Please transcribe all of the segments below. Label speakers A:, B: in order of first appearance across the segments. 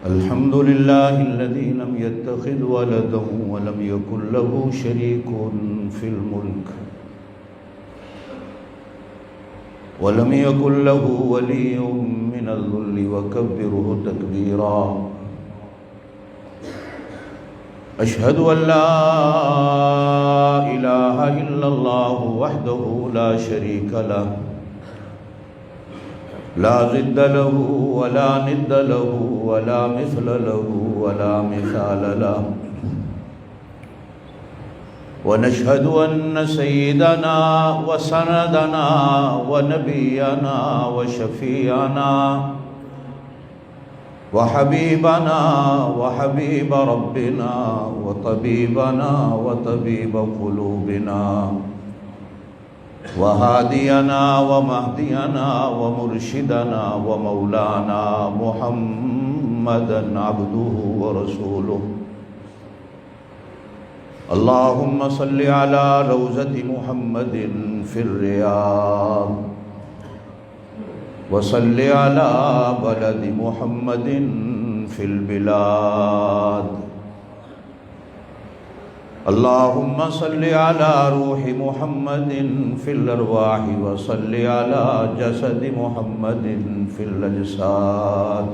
A: الحمد لله الذي لم يتخذ ولدا ولم يكن له شريك في الملك ولم يكن له ولي من الذل وكبره تكبيرا أشهد أن لا إله إلا الله وحده لا شريك له لا ضد له ولا ند له ولا مثل له ولا مثال له ونشهد أن سيدنا وسندنا ونبينا وشفيعنا وحبيبنا وحبيب ربنا وطبيبنا وطبيب قلوبنا وهادينا ومهدينا ومرشدنا ومولانا محمدا عبده ورسوله اللهم صل على روضة محمد في الرياض وصل على بلد محمد في البلاد اللهم صل على روح محمد في الأرواح وصل على جسد محمد في الأجساد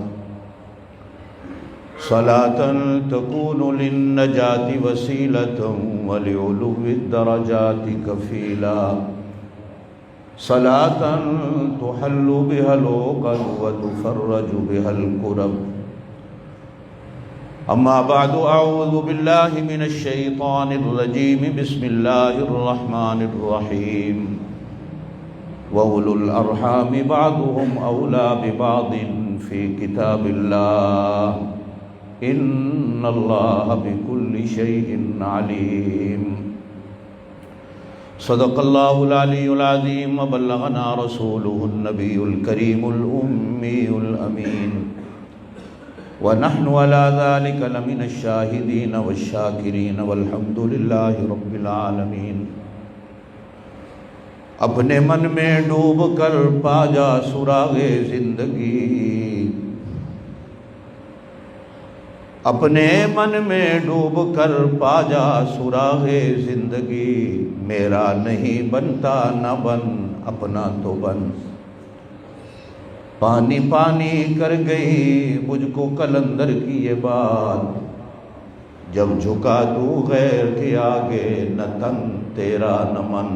A: صلاة تكون للنجاة وسيلة ولعلو الدرجات كفيلا صلاة تحل بها العقد وتفرج بها الكرب أما بعد أعوذ بالله من الشيطان الرجيم بسم الله الرحمن الرحيم وأولو الأرحام بعضهم أولى ببعض في كتاب الله إن الله بكل شيء عليم صدق الله العلي العظيم وبلغنا رسوله النبي الكريم الأمي الأمين ونحن على ذلك لمن الشاهدين والشاكرين والحمد لله رب العالمين اپنے من میں ڈوب کر پا جا سراغ زندگی اپنے من میں ڈوب کر پا جا سراغ زندگی میرا نہیں بنتا نہ بن اپنا تو بن پانی پانی کر گئی مجھ کو قلندر کی یہ بات جب جھکا تو غیر کے آگے نہ تن تیرا نہ من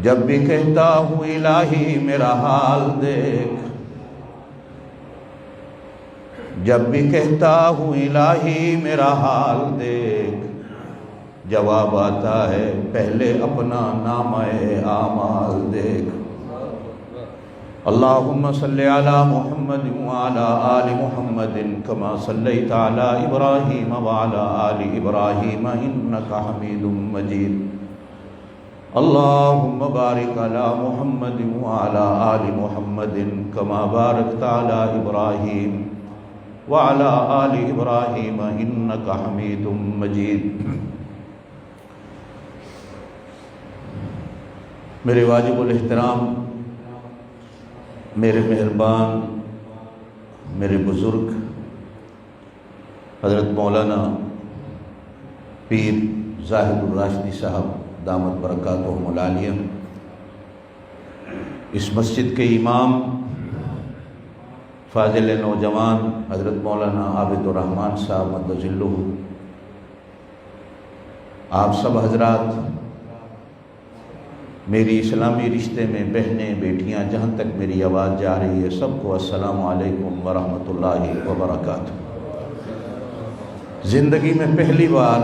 A: جب بھی کہتا ہوں الہی میرا حال دیکھ جب بھی کہتا ہوں الہی میرا حال دیکھ جواب آتا ہے پہلے اپنا نامہ اعمال دیکھ اللهم صل على محمد وعلى آل محمد كما صليت على إبراهيم وعلى آل إبراهيم إنك حميد مجيد اللهم بارك على محمد وعلى آل محمد كما باركت على إبراهيم وعلى آل إبراهيم إنك حميد مجيد میرے واجب الاحترام میرے مہربان میرے بزرگ حضرت مولانا پیر زاہد الراشدی صاحب دامت برکاتہم العالیہ اس مسجد کے امام فاضل نوجوان حضرت مولانا عابد الرحمن صاحب مد ظلہ آپ سب حضرات میری اسلامی رشتے میں بہنیں بیٹیاں جہاں تک میری آواز جا رہی ہے سب کو السلام علیکم ورحمۃ اللہ وبرکاتہ زندگی میں پہلی بار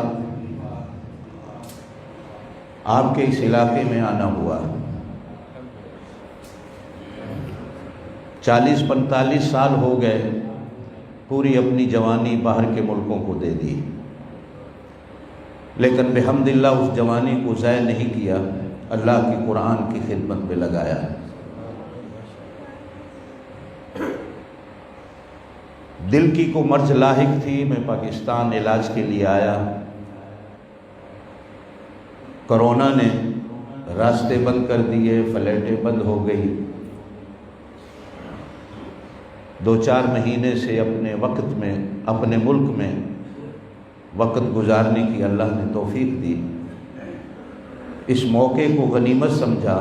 A: آپ کے اس علاقے میں آنا ہوا 40-45 سال ہو گئے پوری اپنی جوانی باہر کے ملکوں کو دے دی لیکن بحمدللہ اس جوانی کو ضائع نہیں کیا اللہ کی قرآن کی خدمت میں لگایا ہے دل کی کو مرض لاحق تھی میں پاکستان علاج کے لیے آیا کرونا نے راستے بند کر دیے، فلائٹیں بند ہو گئی، 2-4 مہینے سے اپنے وقت میں اپنے ملک میں وقت گزارنے کی اللہ نے توفیق دی۔ اس موقع کو غنیمت سمجھا۔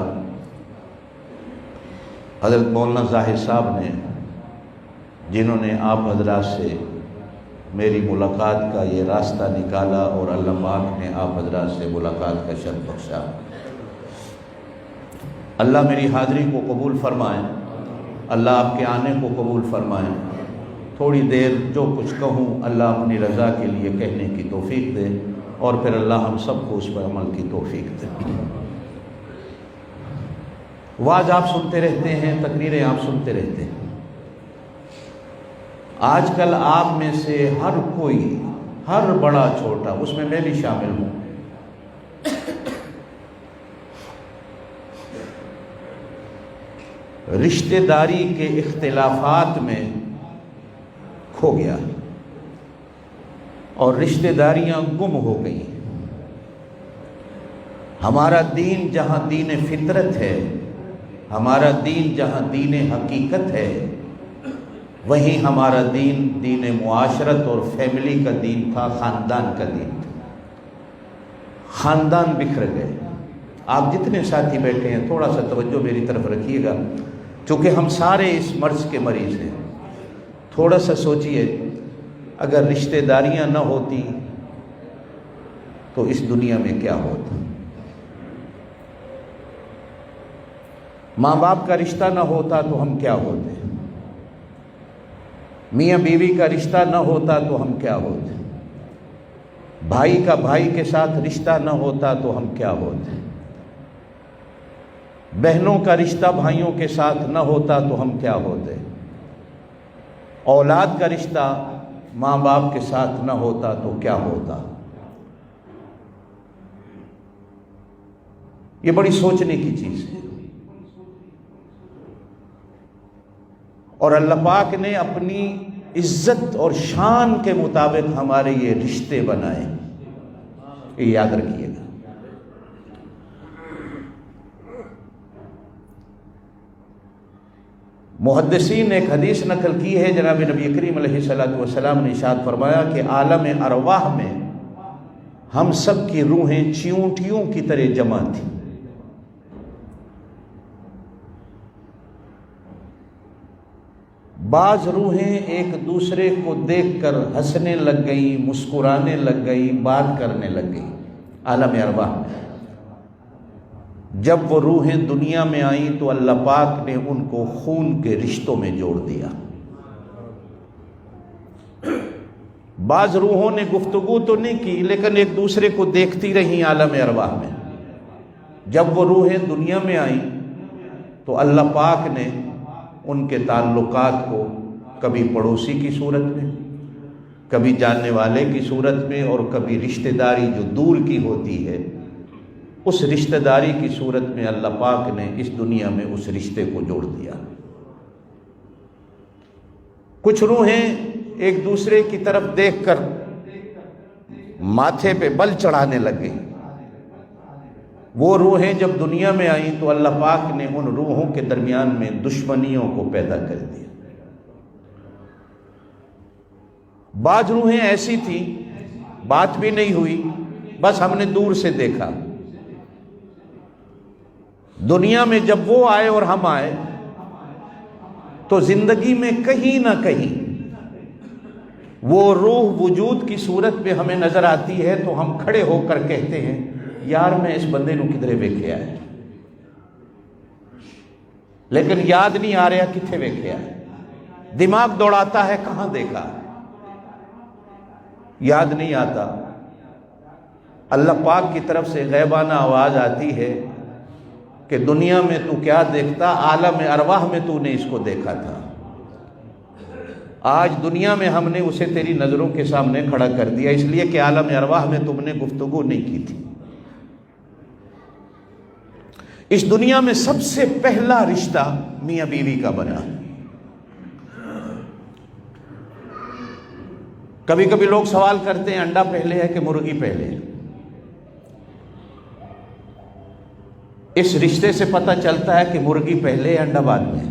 A: حضرت مولانا زاہد صاحب نے، جنہوں نے آپ حضرات سے میری ملاقات کا یہ راستہ نکالا اور اللہ پاک نے آپ حضرات سے ملاقات کا شرف بخشا، اللہ میری حاضری کو قبول فرمائے، اللہ آپ کے آنے کو قبول فرمائے۔ تھوڑی دیر جو کچھ کہوں اللہ اپنی رضا کے لیے کہنے کی توفیق دے، اور پھر اللہ ہم سب کو اس پر عمل کی توفیق دے۔ واعظ آپ سنتے رہتے ہیں، تقریریں آپ سنتے رہتے ہیں۔ آج کل آپ میں سے ہر کوئی، ہر بڑا چھوٹا، اس میں بھی شامل ہوں، رشتہ داری کے اختلافات میں کھو گیا اور رشتہ داریاں گم ہو گئی۔ ہمارا دین جہاں دین فطرت ہے، ہمارا دین جہاں دین حقیقت ہے، وہیں ہمارا دین دین معاشرت اور فیملی کا دین تھا، خاندان کا دین تھا۔ خاندان بکھر گئے۔ آپ جتنے ساتھی بیٹھے ہیں تھوڑا سا توجہ میری طرف رکھیے گا، چونکہ ہم سارے اس مرض کے مریض ہیں۔ تھوڑا سا سوچئے، اگر رشتہ داریاں نہ ہوتی تو اس دنیا میں کیا ہوتا؟ ماں باپ کا رشتہ نہ ہوتا تو ہم کیا ہوتے؟ میاں بیوی کا رشتہ نہ ہوتا تو ہم کیا ہوتے؟ بھائی کا بھائی کے ساتھ رشتہ نہ ہوتا تو ہم کیا ہوتے؟ بہنوں کا رشتہ بھائیوں کے ساتھ نہ ہوتا تو ہم کیا ہوتے؟ اولاد کا رشتہ ماں باپ کے ساتھ نہ ہوتا تو کیا ہوتا؟ یہ بڑی سوچنے کی چیز ہے۔ اور اللہ پاک نے اپنی عزت اور شان کے مطابق ہمارے یہ رشتے بنائے، یہ یاد رکھیے گا۔ محدثین نے ایک حدیث نقل کی ہے، جناب نبی کریم علیہ الصلوۃ والسلام نے ارشاد فرمایا کہ عالم ارواح میں ہم سب کی روحیں چیونٹیوں کی طرح جمع تھیں۔ بعض روحیں ایک دوسرے کو دیکھ کر ہنسنے لگ گئیں، مسکرانے لگ گئیں، بات کرنے لگ گئیں عالم ارواح میں۔ جب وہ روحیں دنیا میں آئیں تو اللہ پاک نے ان کو خون کے رشتوں میں جوڑ دیا۔ بعض روحوں نے گفتگو تو نہیں کی لیکن ایک دوسرے کو دیکھتی رہیں عالم ارواح میں۔ جب وہ روحیں دنیا میں آئیں تو اللہ پاک نے ان کے تعلقات کو کبھی پڑوسی کی صورت میں، کبھی جاننے والے کی صورت میں، اور کبھی رشتہ داری جو دور کی ہوتی ہے اس رشتہ داری کی صورت میں اللہ پاک نے اس دنیا میں اس رشتے کو جوڑ دیا۔ کچھ روحیں ایک دوسرے کی طرف دیکھ کر ماتھے پہ بل چڑھانے لگ گئیں۔ وہ روحیں جب دنیا میں آئیں تو اللہ پاک نے ان روحوں کے درمیان میں دشمنیوں کو پیدا کر دیا۔ بعض روحیں ایسی تھیں بات بھی نہیں ہوئی، بس ہم نے دور سے دیکھا۔ دنیا میں جب وہ آئے اور ہم آئے تو زندگی میں کہیں نہ کہیں وہ روح وجود کی صورت میں ہمیں نظر آتی ہے تو ہم کھڑے ہو کر کہتے ہیں یار میں اس بندے نو کدھرے ویکھیا ہے، لیکن یاد نہیں آ رہا کتنے ویکھیا ہے۔ دماغ دوڑاتا ہے کہاں دیکھا، یاد نہیں آتا۔ اللہ پاک کی طرف سے غیبانہ آواز آتی ہے کہ دنیا میں تو کیا دیکھتا، عالم ارواح میں تو نے اس کو دیکھا تھا۔ آج دنیا میں ہم نے اسے تیری نظروں کے سامنے کھڑا کر دیا، اس لیے کہ عالم ارواح میں تم نے گفتگو نہیں کی تھی۔ اس دنیا میں سب سے پہلا رشتہ میاں بیوی کا بنا۔ کبھی کبھی لوگ سوال کرتے ہیں انڈا پہلے ہے کہ مرغی پہلے ہے؟ اس رشتے سے پتہ چلتا ہے کہ مرغی پہلے ہے، انڈا بعد میں ہے۔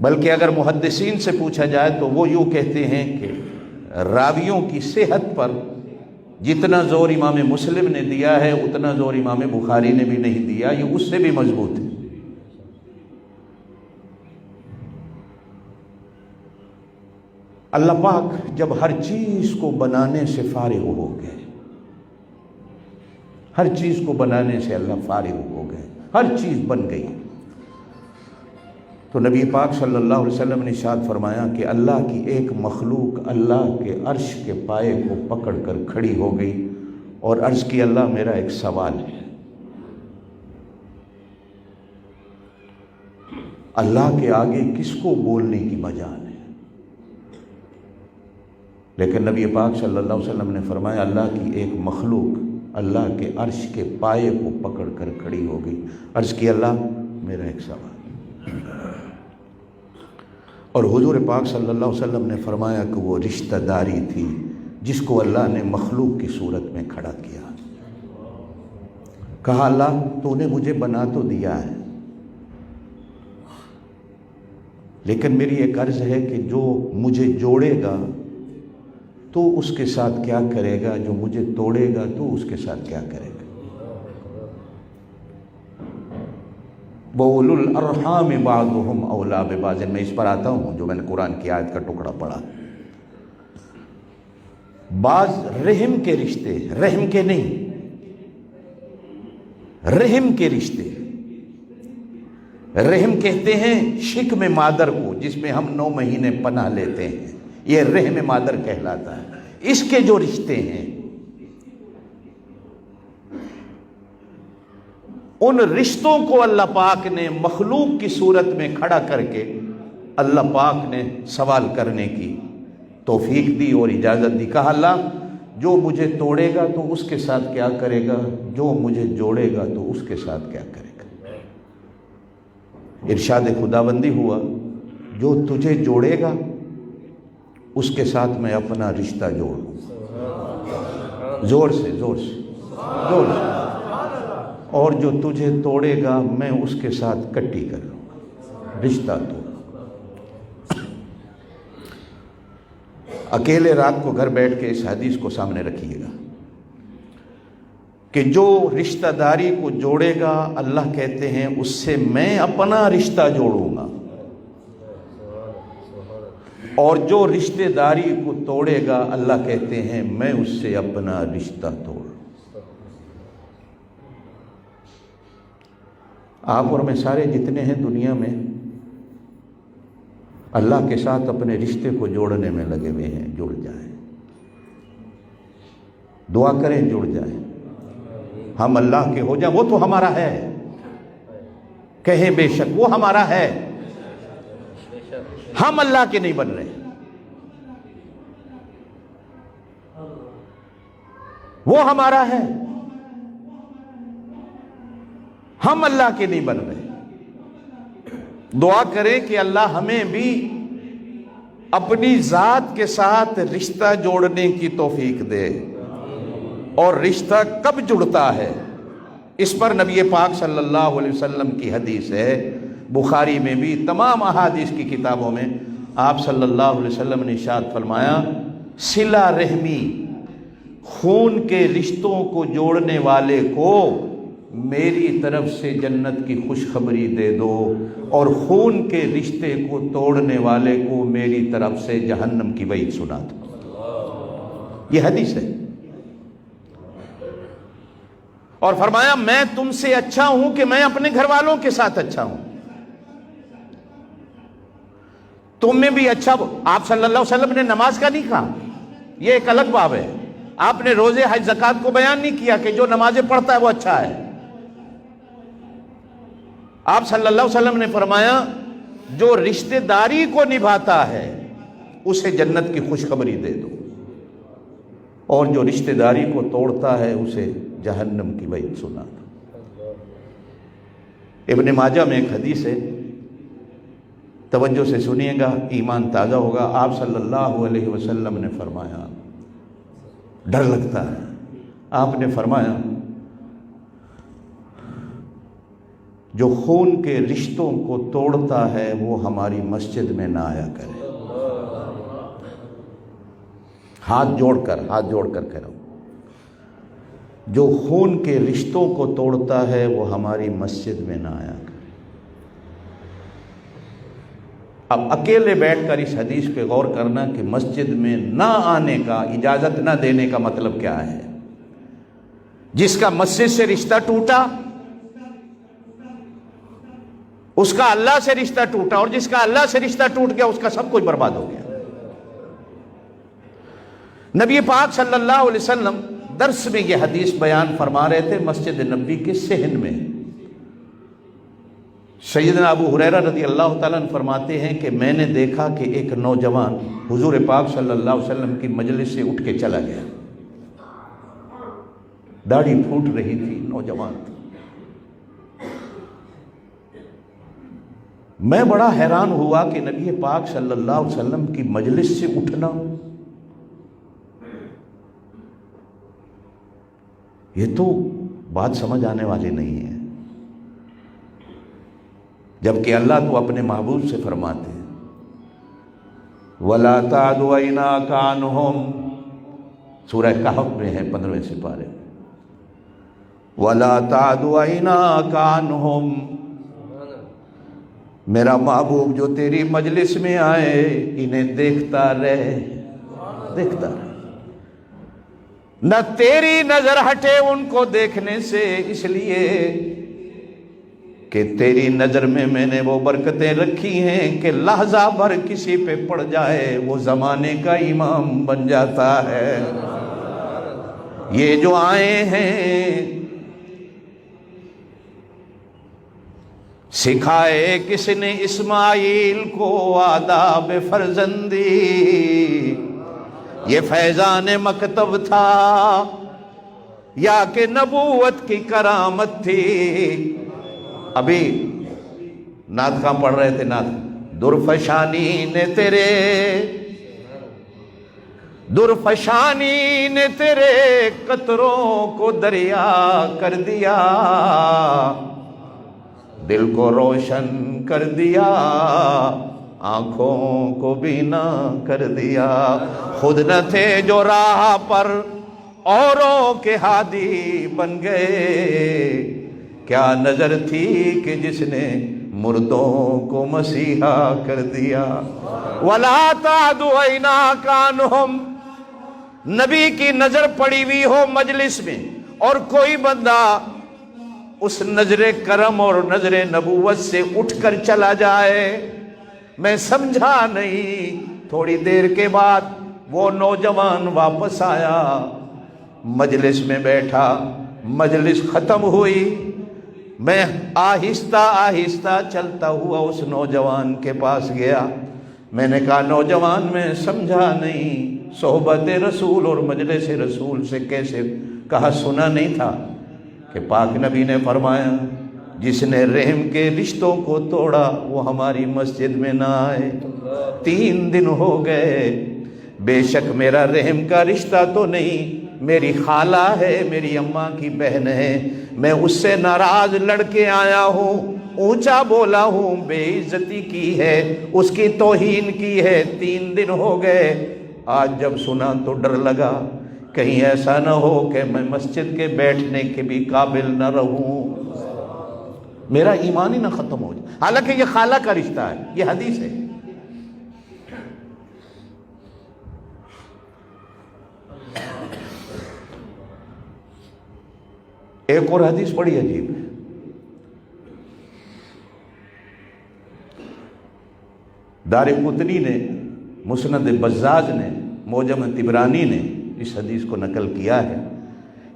A: بلکہ اگر محدثین سے پوچھا جائے تو وہ یوں کہتے ہیں کہ راویوں کی صحت پر جتنا زور امام مسلم نے دیا ہے اتنا زور امام بخاری نے بھی نہیں دیا، یہ اس سے بھی مضبوط ہے۔ اللہ پاک جب ہر چیز کو بنانے سے فارغ ہو گئے، ہر چیز کو بنانے سے اللہ فارغ ہو گئے، ہر چیز بن گئی، تو نبی پاک صلی اللہ علیہ وسلم نے ارشاد فرمایا کہ اللہ کی ایک مخلوق اللہ کے عرش کے پائے کو پکڑ کر کھڑی ہو گئی اور عرض کی اللہ میرا ایک سوال ہے۔ اللہ کے آگے کس کو بولنے کی مجال ہے؟ لیکن نبی پاک صلی اللہ علیہ وسلم نے فرمایا اللہ کی ایک مخلوق اللہ کے عرش کے پائے کو پکڑ کر کھڑی ہو گئی، عرض کی اللہ میرا ایک سوال۔ اور حضور پاک صلی اللہ علیہ وسلم نے فرمایا کہ وہ رشتہ داری تھی جس کو اللہ نے مخلوق کی صورت میں کھڑا کیا۔ کہا اللہ تو نے مجھے بنا تو دیا ہے، لیکن میری ایک عرض ہے کہ جو مجھے جوڑے گا تو اس کے ساتھ کیا کرے گا، جو مجھے توڑے گا تو اس کے ساتھ کیا کرے گا۔ وَأُولُو الْأَرْحَامِ بَعْضُهُمْ أَوْلَىٰ بِبَعْضٍ، میں اس پر آتا ہوں جو میں نے قرآن کی آیت کا ٹکڑا پڑھا۔ بعض رحم کے رشتے، رحم کے نہیں، رحم کے رشتے، رحم کہتے ہیں شکم مادر کو جس میں ہم 9 مہینے پناہ لیتے ہیں، یہ رحم مادر کہلاتا ہے۔ اس کے جو رشتے ہیں ان رشتوں کو اللہ پاک نے مخلوق کی صورت میں کھڑا کر کے اللہ پاک نے سوال کرنے کی توفیق دی اور اجازت دی۔ کہا اللہ جو مجھے توڑے گا تو اس کے ساتھ کیا کرے گا، جو مجھے جوڑے گا تو اس کے ساتھ کیا کرے گا۔ ارشاد خداوندی ہوا جو تجھے جوڑے گا اس کے ساتھ میں اپنا رشتہ جوڑوں، زور سے زور سے زور سے، اور جو تجھے توڑے گا میں اس کے ساتھ کٹی کر لوں گا، رشتہ توڑ۔ اکیلے رات کو گھر بیٹھ کے اس حدیث کو سامنے رکھیے گا کہ جو رشتہ داری کو جوڑے گا اللہ کہتے ہیں اس سے میں اپنا رشتہ جوڑوں گا، اور جو رشتہ داری کو توڑے گا اللہ کہتے ہیں میں اس سے اپنا رشتہ توڑوں۔ آپ اور میں سارے جتنے ہیں دنیا میں اللہ کے ساتھ اپنے رشتے کو جوڑنے میں لگے ہوئے ہیں، جڑ جائیں، دعا کریں جڑ جائیں، ہم اللہ کے ہو جائیں، وہ تو ہمارا ہے، کہیں بے شک وہ ہمارا ہے، ہم اللہ کے نہیں بن رہے، وہ ہمارا ہے، ہم اللہ کے نہیں بن رہے۔ دعا کریں کہ اللہ ہمیں بھی اپنی ذات کے ساتھ رشتہ جوڑنے کی توفیق دے۔ اور رشتہ کب جڑتا ہے اس پر نبی پاک صلی اللہ علیہ وسلم کی حدیث ہے، بخاری میں بھی تمام احادیث کی کتابوں میں آپ صلی اللہ علیہ وسلم نے ارشاد فرمایا صلہ رحمی، خون کے رشتوں کو جوڑنے والے کو میری طرف سے جنت کی خوشخبری دے دو، اور خون کے رشتے کو توڑنے والے کو میری طرف سے جہنم کی وعید سنا دو۔ یہ حدیث ہے، اور فرمایا میں تم سے اچھا ہوں کہ میں اپنے گھر والوں کے ساتھ اچھا ہوں، تم میں بھی اچھا۔ آپ صلی اللہ علیہ وسلم نے نماز کا نہیں کہا، یہ ایک الگ باب ہے، آپ نے روزے حج زکوٰۃ کو بیان نہیں کیا کہ جو نمازیں پڑھتا ہے وہ اچھا ہے۔ آپ صلی اللہ علیہ وسلم نے فرمایا جو رشتہ داری کو نبھاتا ہے اسے جنت کی خوشخبری دے دو، اور جو رشتہ داری کو توڑتا ہے اسے جہنم کی وعید سنا دو۔ ابن ماجہ میں ایک حدیث ہے، توجہ سے سنیے گا، ایمان تازہ ہوگا۔ آپ صلی اللہ علیہ وسلم نے فرمایا، ڈر لگتا ہے، آپ نے فرمایا جو خون کے رشتوں کو توڑتا ہے وہ ہماری مسجد میں نہ آیا کرے. ہاتھ جوڑ کر کہہ رہا ہوں، جو خون کے رشتوں کو توڑتا ہے وہ ہماری مسجد میں نہ آیا کرے. اب اکیلے بیٹھ کر اس حدیث پہ غور کرنا کہ مسجد میں نہ آنے کا، اجازت نہ دینے کا مطلب کیا ہے. جس کا مسجد سے رشتہ ٹوٹا اس کا اللہ سے رشتہ ٹوٹا، اور جس کا اللہ سے رشتہ ٹوٹ گیا اس کا سب کچھ برباد ہو گیا. نبی پاک صلی اللہ علیہ وسلم درس میں یہ حدیث بیان فرما رہے تھے مسجد نبی کے صحن میں. سیدنا ابو ہریرہ رضی اللہ تعالیٰ عنہ فرماتے ہیں کہ میں نے دیکھا کہ ایک نوجوان حضور پاک صلی اللہ علیہ وسلم کی مجلس سے اٹھ کے چلا گیا. داڑھی پھوٹ رہی تھی، نوجوان تھا. میں بڑا حیران ہوا کہ نبی پاک صلی اللہ علیہ وسلم کی مجلس سے اٹھنا یہ تو بات سمجھ آنے والی نہیں ہے. جبکہ اللہ تو اپنے محبوب سے فرماتے ہیں وَلَا تَعْدُ عَيْنَاكَ عَنْهُمْ، سورہ کہف میں ہے 15ویں سپارے میں. وَلَا تَعْدُ عَيْنَاكَ عَنْهُمْ، میرا محبوب جو تیری مجلس میں آئے انہیں دیکھتا رہے. نہ تیری نظر ہٹے ان کو دیکھنے سے، اس لیے کہ تیری نظر میں نے وہ برکتیں رکھی ہیں کہ لحظہ بھر کسی پہ پڑ جائے وہ زمانے کا امام بن جاتا ہے. یہ جو آئے ہیں سکھائے کس نے اسماعیل کو آداب فرزندی، یہ فیضان مکتب تھا یا کہ نبوت کی کرامت تھی. ابھی نعت کہاں پڑھ رہے تھے؟ نعت درفشانی نے تیرے قطروں کو دریا کر دیا، دل کو روشن کر دیا، آنکھوں کو بینا کر دیا. خود نہ تھے جو راہ پر اوروں کے ہادی بن گئے، کیا نظر تھی کہ جس نے مردوں کو مسیحا کر دیا. وَلَا تَعْدُ عَيْنَاكَ عَنْهُمْ، نبی کی نظر پڑی ہوئی ہو مجلس میں اور کوئی بندہ اس نظر کرم اور نظر نبوت سے اٹھ کر چلا جائے. میں سمجھا نہیں. تھوڑی دیر کے بعد وہ نوجوان واپس آیا، مجلس میں بیٹھا، مجلس ختم ہوئی. میں آہستہ آہستہ چلتا ہوا اس نوجوان کے پاس گیا. میں نے کہا نوجوان میں سمجھا نہیں صحبت رسول اور مجلس رسول سے کیسے کہا سنا نہیں تھا کہ پاک نبی نے فرمایا جس نے رحم کے رشتوں کو توڑا وہ ہماری مسجد میں نہ آئے. 3 دن ہو گئے. بے شک میرا رحم کا رشتہ تو نہیں، میری خالہ ہے، میری اماں کی بہن ہے، میں اس سے ناراض لڑ کے آیا ہوں، اونچا بولا ہوں، بے عزتی کی ہے، اس کی توہین کی ہے. 3 دن ہو گئے. آج جب سنا تو ڈر لگا کہیں ایسا نہ ہو کہ میں مسجد کے بیٹھنے کے بھی قابل نہ رہوں، میرا ایمان ہی نہ ختم ہو جائے. حالانکہ یہ خالہ کا رشتہ ہے، یہ حدیث ہے. ایک اور حدیث بڑی عجیب ہے. دارقطنی نے، مسند بزاز نے، معجم طبرانی نے اس حدیث کو نقل کیا ہے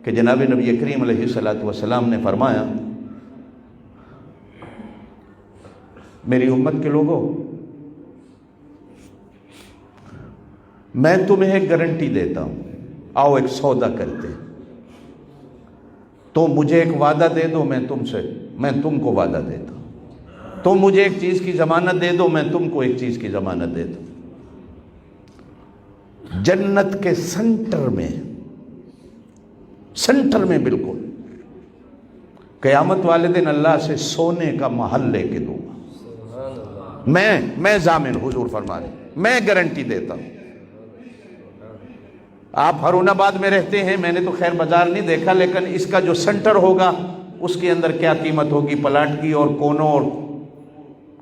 A: کہ جناب نبی کریم علیہ الصلوۃ والسلام نے فرمایا میری امت کے لوگوں، میں تمہیں ایک گارنٹی دیتا ہوں، آؤ ایک سودا کرتے ہیں. تم مجھے ایک وعدہ دے دو، میں تم کو وعدہ دیتا ہوں. تم مجھے ایک چیز کی ضمانت دے دو، میں تم کو ایک چیز کی ضمانت دیتا ہوں. جنت کے سنٹر میں بالکل قیامت والے دن اللہ سے سونے کا محل لے کے دوں گا، میں ضامن، حضور فرما رہے، میں گارنٹی دیتا ہوں۔ آپ ہارون آباد میں رہتے ہیں، میں نے تو خیر بازار نہیں دیکھا، لیکن اس کا جو سینٹر ہوگا اس کے اندر کیا قیمت ہوگی پلاٹ کی، اور کونوں اور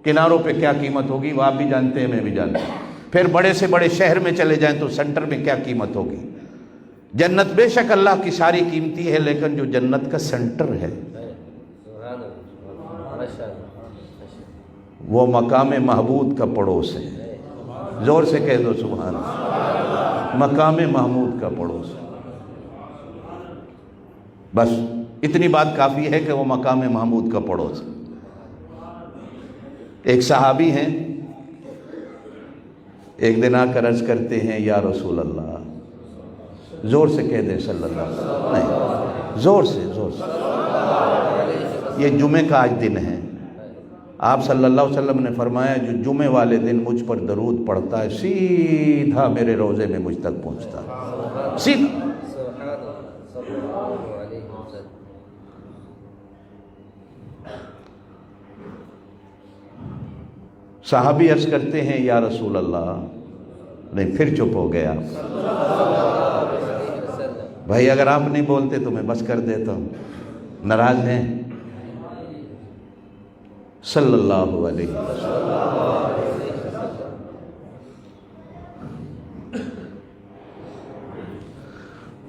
A: کناروں پہ کیا قیمت ہوگی وہ آپ بھی جانتے ہیں، میں بھی جانتا ہوں۔ پھر بڑے سے بڑے شہر میں چلے جائیں تو سینٹر میں کیا قیمت ہوگی۔ جنت بے شک اللہ کی ساری قیمتی ہے، لیکن جو جنت کا سینٹر ہے وہ مقام محمود کا پڑوس ہے۔ زور سے کہہ دو سبحان اللہ، مقام محمود کا پڑوس۔ بس اتنی بات کافی ہے کہ وہ مقام محمود کا پڑوس۔ ایک صحابی ہیں، ایک دن آ کر عرض کرتے ہیں یا رسول اللہ، زور سے کہہ دیں صلی اللہ علیہ وسلم، نہیں زور سے یہ جمعے کا آج دن ہے، آپ صلی اللہ علیہ وسلم نے فرمایا جو جمعے والے دن مجھ پر درود پڑھتا ہے سیدھا میرے روضے میں مجھ تک پہنچتا ہے، سیدھا۔ صحابی عرض کرتے ہیں یا رسول اللہ، نہیں پھر چپ ہو گیا۔ بھائی اگر آپ نہیں بولتے تو میں بس کر دیتا ہوں، ناراض ہیں؟ صلی اللہ علیہ وسلم۔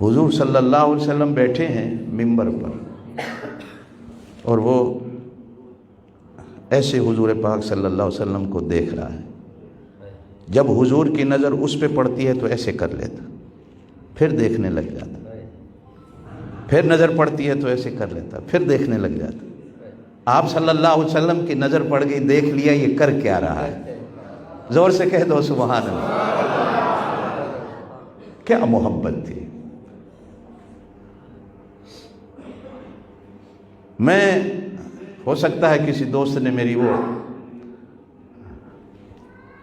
A: حضور صلی اللہ علیہ وسلم بیٹھے ہیں منبر پر، اور وہ ایسے حضور پاک صلی اللہ علیہ وسلم کو دیکھ رہا ہے۔ جب حضور کی نظر اس پہ پڑتی ہے تو ایسے کر لیتا، پھر دیکھنے لگ جاتا، پھر نظر پڑتی ہے تو ایسے کر لیتا، پھر دیکھنے لگ جاتا۔ آپ صلی اللہ علیہ وسلم کی نظر پڑ گئی، دیکھ لیا یہ کر کیا رہا ہے۔ زور سے کہہ دو سبحان اللہ۔ کیا محبت تھی۔ میں ہو سکتا ہے کسی دوست نے میری وہ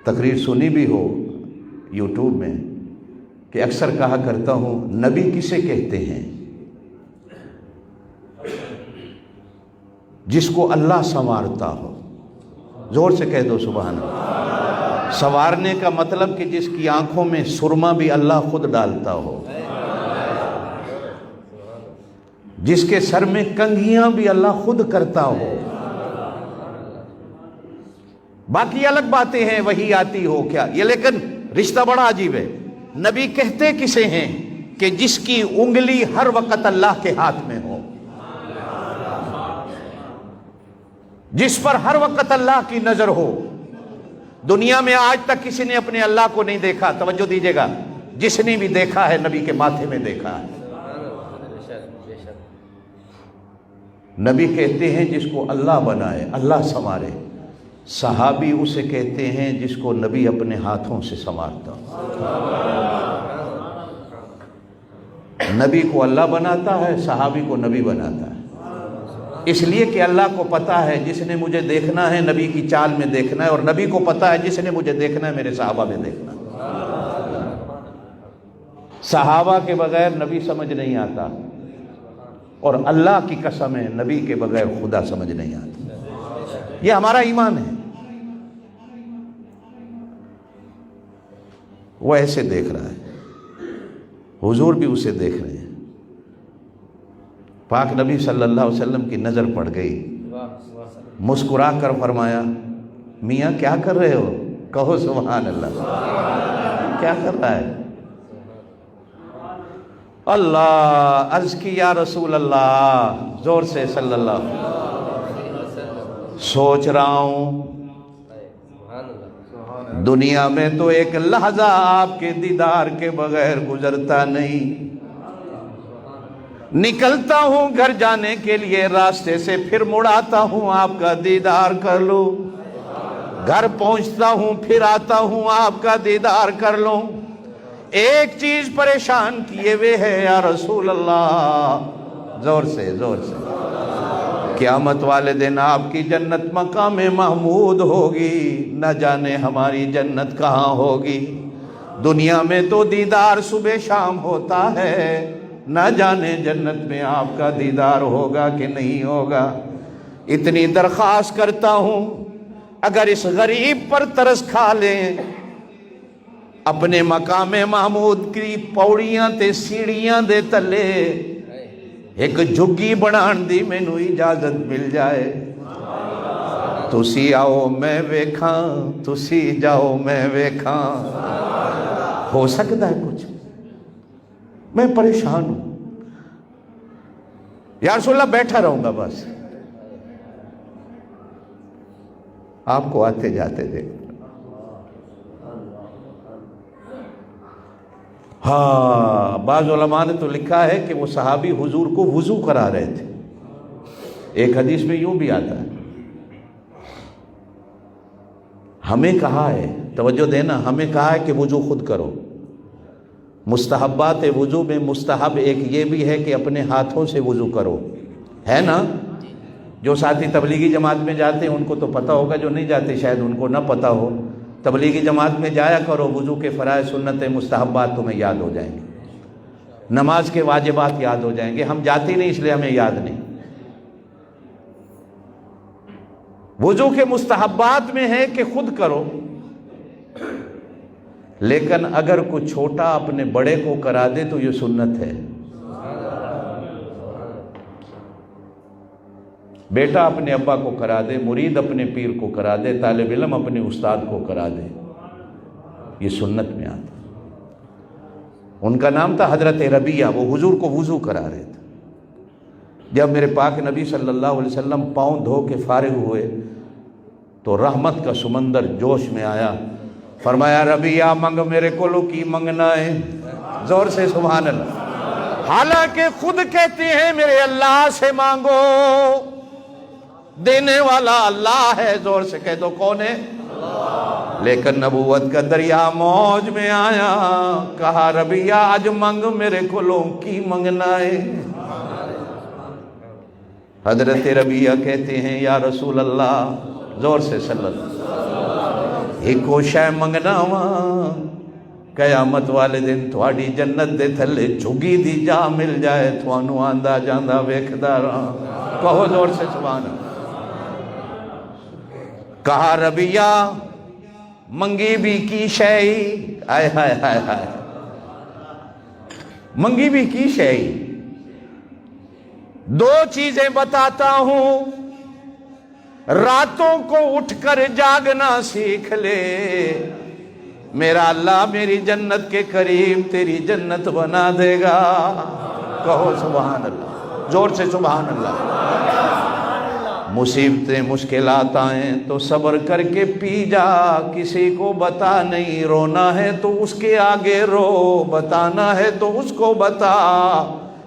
A: تقریر سنی بھی ہو یوٹیوب میں، کہ اکثر کہا کرتا ہوں نبی کسے کہتے ہیں؟ جس کو اللہ سنوارتا ہو۔ زور سے کہہ دو سبحان اللہ۔ سنوارنے کا مطلب کہ جس کی آنکھوں میں سرما بھی اللہ خود ڈالتا ہو، جس کے سر میں کنگھیاں بھی اللہ خود کرتا ہو۔ باقی الگ باتیں ہیں، وہی آتی ہو کیا یہ، لیکن رشتہ بڑا عجیب ہے۔ نبی کہتے کسے ہیں؟ کہ جس کی انگلی ہر وقت اللہ کے ہاتھ میں ہو، جس پر ہر وقت اللہ کی نظر ہو۔ دنیا میں آج تک کسی نے اپنے اللہ کو نہیں دیکھا، توجہ دیجئے گا، جس نے بھی دیکھا ہے نبی کے ماتھے میں دیکھا ہے۔ نبی کہتے ہیں جس کو اللہ بنائے، اللہ سنوارے۔ صحابی اسے کہتے ہیں جس کو نبی اپنے ہاتھوں سے سنوارتا ہو۔ نبی کو اللہ بناتا ہے، صحابی کو نبی بناتا ہے، اس لیے کہ اللہ کو پتا ہے جس نے مجھے دیکھنا ہے نبی کی چال میں دیکھنا ہے، اور نبی کو پتا ہے جس نے مجھے دیکھنا ہے میرے صحابہ میں دیکھنا ہے۔ صحابہ کے بغیر نبی سمجھ نہیں آتا، اور اللہ کی قسم ہے نبی کے بغیر خدا سمجھ نہیں آتا۔ یہ ہمارا ایمان ہے۔ وہ ایسے دیکھ رہا ہے، حضور بھی اسے دیکھ رہے ہیں۔ پاک نبی صلی اللہ علیہ وسلم کی نظر پڑ گئی، مسکرا کر فرمایا میاں کیا کر رہے ہو؟ کہو سبحان اللہ۔ کیا کر رہا ہے؟ اللہ عرض کی یا رسول اللہ، زور سے صلی اللہ علیہ وسلم، سوچ رہا ہوں دنیا میں تو ایک لحظہ آپ کے دیدار کے بغیر گزرتا نہیں۔ نکلتا ہوں گھر جانے کے لیے راستے سے، پھر مڑ آتا ہوں آپ کا دیدار کر لوں۔ گھر پہنچتا ہوں پھر آتا ہوں آپ کا دیدار کر لوں۔ ایک چیز پریشان کیے ہوئے ہے یا رسول اللہ، زور سے زور سے، قیامت والے دن آپ کی جنت مقام محمود ہوگی، نہ جانے ہماری جنت کہاں ہوگی۔ دنیا میں تو دیدار صبح شام ہوتا ہے، نہ جانے جنت میں آپ کا دیدار ہوگا کہ نہیں ہوگا۔ اتنی درخواست کرتا ہوں، اگر اس غریب پر ترس کھا لیں، اپنے مقام محمود کی پوڑیاں تے سیڑھیاں دے تلے ایک جھگی بنان دی مینوں اجازت مل جائے، تسی آؤ میں ویکھاں، تسی جاؤ میں ویکھاں، ہو سکتا ہے کچھ؟ میں پریشان ہوں یا رسول اللہ، بیٹھا رہوں گا بس، آپ کو آتے جاتے دیکھ۔ ہاں، بعض علماء نے تو لکھا ہے کہ وہ صحابی حضور کو وضو کرا رہے تھے۔ ایک حدیث میں یوں بھی آتا ہے، ہمیں کہا ہے، توجہ دینا، ہمیں کہا ہے کہ وضو خود کرو۔ مستحبات وضو میں مستحب ایک یہ بھی ہے کہ اپنے ہاتھوں سے وضو کرو، ہے نا؟ جو ساتھی تبلیغی جماعت میں جاتے ہیں ان کو تو پتہ ہوگا، جو نہیں جاتے شاید ان کو نہ پتہ ہو۔ تبلیغی جماعت میں جایا کرو، وضو کے فرائض، سنتیں، مستحبات تمہیں یاد ہو جائیں گے، نماز کے واجبات یاد ہو جائیں گے۔ ہم جاتے نہیں اس لیے ہمیں یاد نہیں۔ وضو کے مستحبات میں ہے کہ خود کرو، لیکن اگر کوئی چھوٹا اپنے بڑے کو کرا دے تو یہ سنت ہے۔ بیٹا اپنے ابا کو کرا دے، مرید اپنے پیر کو کرا دے، طالب علم اپنے استاد کو کرا دے، یہ سنت میں آتا۔ ان کا نام تھا حضرت ربیہ، وہ حضور کو وضو کرا رہے تھے۔ جب میرے پاک نبی صلی اللہ علیہ وسلم پاؤں دھو کے فارغ ہوئے تو رحمت کا سمندر جوش میں آیا، فرمایا ربیہ منگ میرے کو لو کی منگنا ہے، زور سے سبحان اللہ۔ حالانکہ خود کہتے ہیں میرے اللہ سے مانگو، دینے والا اللہ ہے، زور سے کہہ دو کون ہے؟ لیکن نبوت کا دریا موج میں آیا، کہا ربیہ آج منگ میرے کو لو کی منگنا ہے۔ حضرت ربیہ کہتے ہیں یا رسول اللہ، زور سے صلی اللہ، ایکو شے منگنا وا، قیامت والے دن تھوڑی جنت دے تھلے جھگی دی جا مل جائے، تھوانو آندہ جاندہ ویکھدا رہاں، کہو زور سے سبحان اللہ۔ کہا ربیہ منگی بھی کی شئی، آئے ہائے ہائے ہائے، منگی بھی کی شئی، دو چیزیں بتاتا ہوں، راتوں کو اٹھ کر جاگنا سیکھ لے، میرا اللہ میری جنت کے قریب تیری جنت بنا دے گا، کہو سبحان اللہ، زور سے سبحان اللہ۔ مصیبتیں مشکلات آئیں تو صبر کر کے پی جا، کسی کو بتا نہیں، رونا ہے تو اس کے آگے رو، بتانا ہے تو اس کو بتا،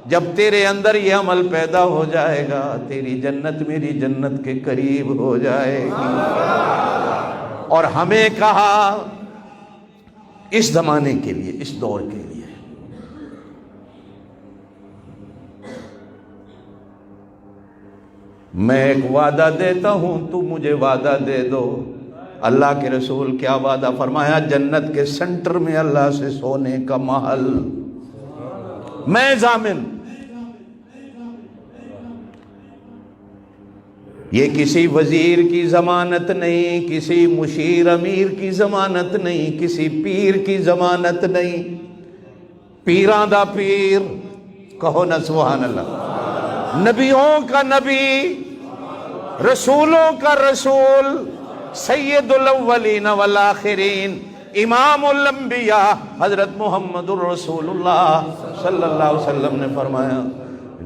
A: جب تیرے اندر یہ عمل پیدا ہو جائے گا تیری جنت میری جنت کے قریب ہو جائے گی۔ اور ہمیں کہا اس زمانے کے لیے، اس دور کے لیے، میں ایک وعدہ دیتا ہوں تو مجھے وعدہ دے دو۔ اللہ کے رسول کیا وعدہ فرمایا؟ جنت کے سنٹر میں اللہ سے سونے کا محل، میں ضامن۔ یہ کسی وزیر کی ضمانت نہیں، کسی مشیر امیر کی ضمانت نہیں، کسی پیر کی ضمانت نہیں، پیراں دا پیر، کہو نا سبحان اللہ، نبیوں کا نبی، رسولوں کا رسول، سید الاولین والآخرین، امام الانبیاء حضرت محمد الرسول اللہ صلی اللہ علیہ وسلم نے فرمایا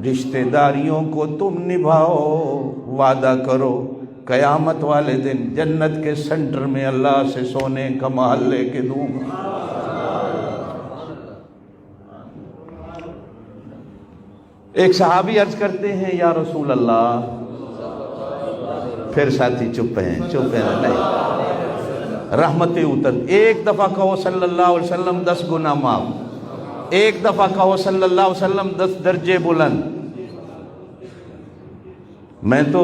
A: رشتہ داریوں کو تم نبھاؤ، وعدہ کرو قیامت والے دن جنت کے سنٹر میں اللہ سے سونے کا محل لے کے دوں گا۔ ایک صحابی عرض کرتے ہیں یا رسول اللہ، پھر ساتھی چپ ہیں نہیں، رحمتیں اتر، ایک دفعہ کہو صلی اللہ علیہ وسلم 10 گنا معاف، ایک دفعہ کہو صلی اللہ علیہ وسلم 10 درجے بلند۔ میں تو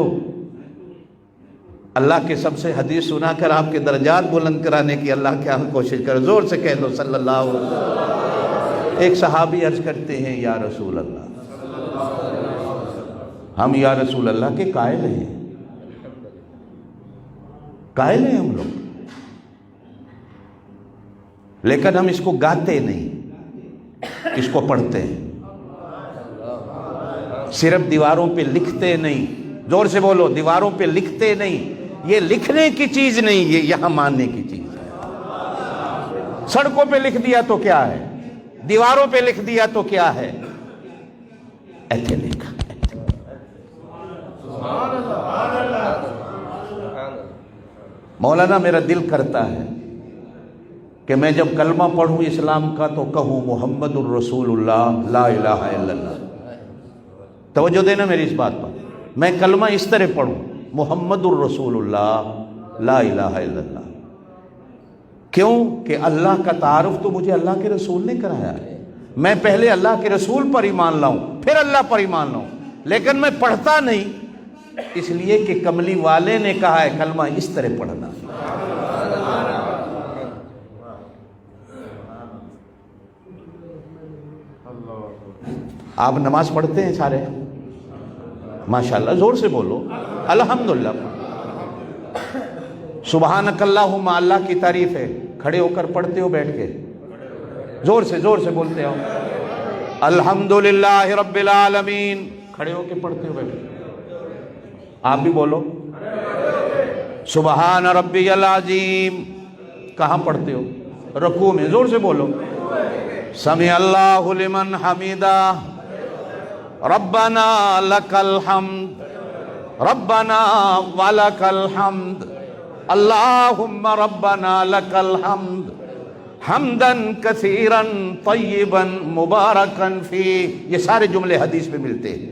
A: اللہ کے سب سے حدیث سنا کر آپ کے درجات بلند کرانے کی اللہ کے ہاں کوشش کر، زور سے کہہ دو صلی اللہ علیہ وسلم۔ ایک صحابی عرض کرتے ہیں یا رسول اللہ، ہم یا رسول اللہ کے قائل ہیں، قائل ہیں ہم لوگ، لیکن ہم اس کو گاتے نہیں، اس کو پڑھتے ہیں، صرف دیواروں پہ لکھتے نہیں، زور سے بولو، دیواروں پہ لکھتے نہیں، یہ لکھنے کی چیز نہیں، یہ یہاں ماننے کی چیز ہے۔ سڑکوں پہ لکھ دیا تو کیا ہے، دیواروں پہ لکھ دیا تو کیا ہے، ایسے لکھا۔ مولانا میرا دل کرتا ہے کہ میں جب کلمہ پڑھوں اسلام کا تو کہوں محمد الرسول اللہ لا الہ الا اللہ۔ توجہ دینا میری اس بات پر، میں کلمہ اس طرح پڑھوں محمد الرسول اللہ لا الہ الا اللہ۔ کیوں کہ اللہ کا تعارف تو مجھے اللہ کے رسول نے کرایا ہے، میں پہلے اللہ کے رسول پر ایمان لاؤں پھر اللہ پر ایمان لاؤں، لیکن میں پڑھتا نہیں اس لیے کہ کملی والے نے کہا ہے کلمہ اس طرح پڑھنا۔ آپ نماز پڑھتے ہیں سارے؟ ماشاءاللہ، زور سے بولو الحمدللہ۔ سبحانک اللہم، اللہ کی تعریف ہے، کھڑے ہو کر پڑھتے ہو بیٹھ کے؟ زور سے بولتے ہو الحمدللہ رب العالمین، کھڑے ہو کے پڑھتے ہو بیٹھ کے؟ آپ بھی بولو سبحان ربی العظیم، کہاں پڑھتے ہو؟ رکوع میں، زور سے بولو سمع اللہ لمن حمیدہ ربنا لک الحمد ربنا ولک الحمد اللہم ربنا لک الحمد حمدا کثیرا طیبا مبارکا فیہ۔ یہ سارے جملے حدیث میں ملتے ہیں۔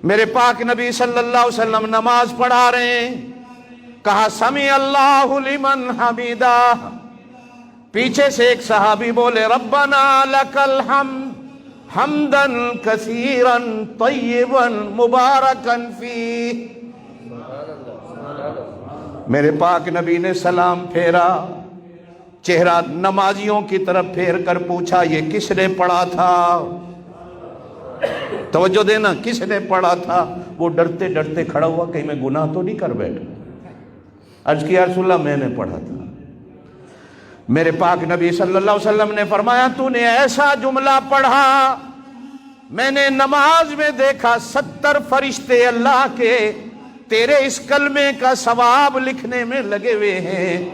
A: میرے پاک نبی صلی اللہ علیہ وسلم نماز پڑھا رہے ہیں، کہا سمع اللہ لمن حمیدہ، پیچھے سے ایک صحابی بولے ربنا لک الحمد حمدا کثیرا طیبا مبارکا فیہ۔ میرے پاک نبی نے سلام پھیرا، چہرہ نمازیوں کی طرف پھیر کر پوچھا یہ کس نے پڑھا تھا؟ توجہ دینا، کس نے پڑھا تھا؟ وہ ڈرتے ڈرتے کھڑا ہوا، کہیں میں گناہ تو نہیں کر بیٹھا۔ عرض کیا رسول اللہ میں نے پڑھا تھا۔ میرے پاک نبی صلی اللہ علیہ وسلم نے فرمایا تو نے ایسا جملہ پڑھا، میں نے نماز میں دیکھا 70 فرشتے اللہ کے تیرے اس کلمے کا ثواب لکھنے میں لگے ہوئے ہیں۔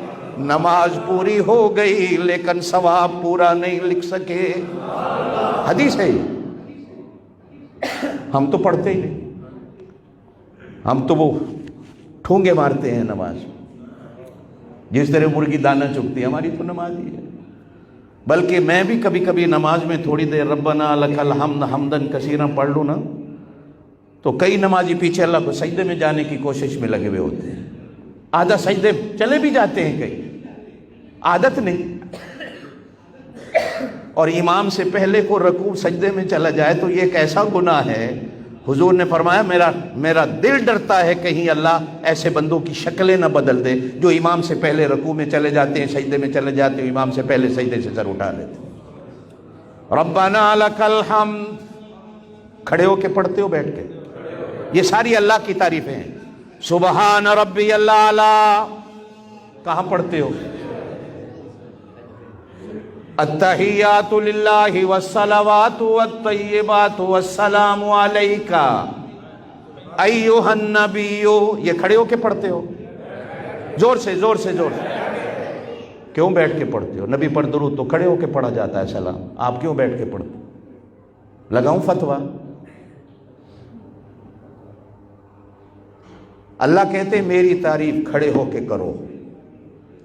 A: نماز پوری ہو گئی لیکن ثواب پورا نہیں لکھ سکے۔ حدیث ہے یہ، ہم تو پڑھتے ہی نہیں، ہم تو وہ ٹھونگے مارتے ہیں نماز، جس طرح مرغی دانہ چگتی ہے، ہماری تو نماز ہی ہے۔ بلکہ میں بھی کبھی کبھی نماز میں تھوڑی دیر ربنا لک الحمد حمدن کثیرا پڑھ لوں نا، تو کئی نمازی پیچھے اللہ کو سجدے میں جانے کی کوشش میں لگے ہوئے ہوتے ہیں، آدھا سجدے چلے بھی جاتے ہیں، کئی عادت نہیں، اور امام سے پہلے کو رکوع سجدے میں چلا جائے تو یہ ایک ایسا گناہ ہے۔ حضور نے فرمایا میرا دل ڈرتا ہے کہیں اللہ ایسے بندوں کی شکلیں نہ بدل دے جو امام سے پہلے رکوع میں چلے جاتے ہیں، سجدے میں چلے جاتے ہیں، امام سے پہلے سجدے سے سر اٹھا لیتے ہیں۔ ربنا لک الحمد، کھڑے ہو کے پڑھتے ہو بیٹھ کے؟ یہ ساری اللہ کی تعریفیں ہیں۔ سبحان ربی الاعلی کہاں پڑھتے ہو؟ التحیات للہ والصلوات والطیبات والسلام علیک ایھا النبی، یہ کھڑے ہو کے پڑھتے ہو؟ زور سے کیوں بیٹھ کے پڑھتے ہو؟ نبی پر درود تو کھڑے ہو کے پڑھا جاتا ہے سلام، آپ کیوں بیٹھ کے پڑھتے ہو؟ لگاؤں فتویٰ؟ اللہ کہتے ہیں میری تعریف کھڑے ہو کے کرو،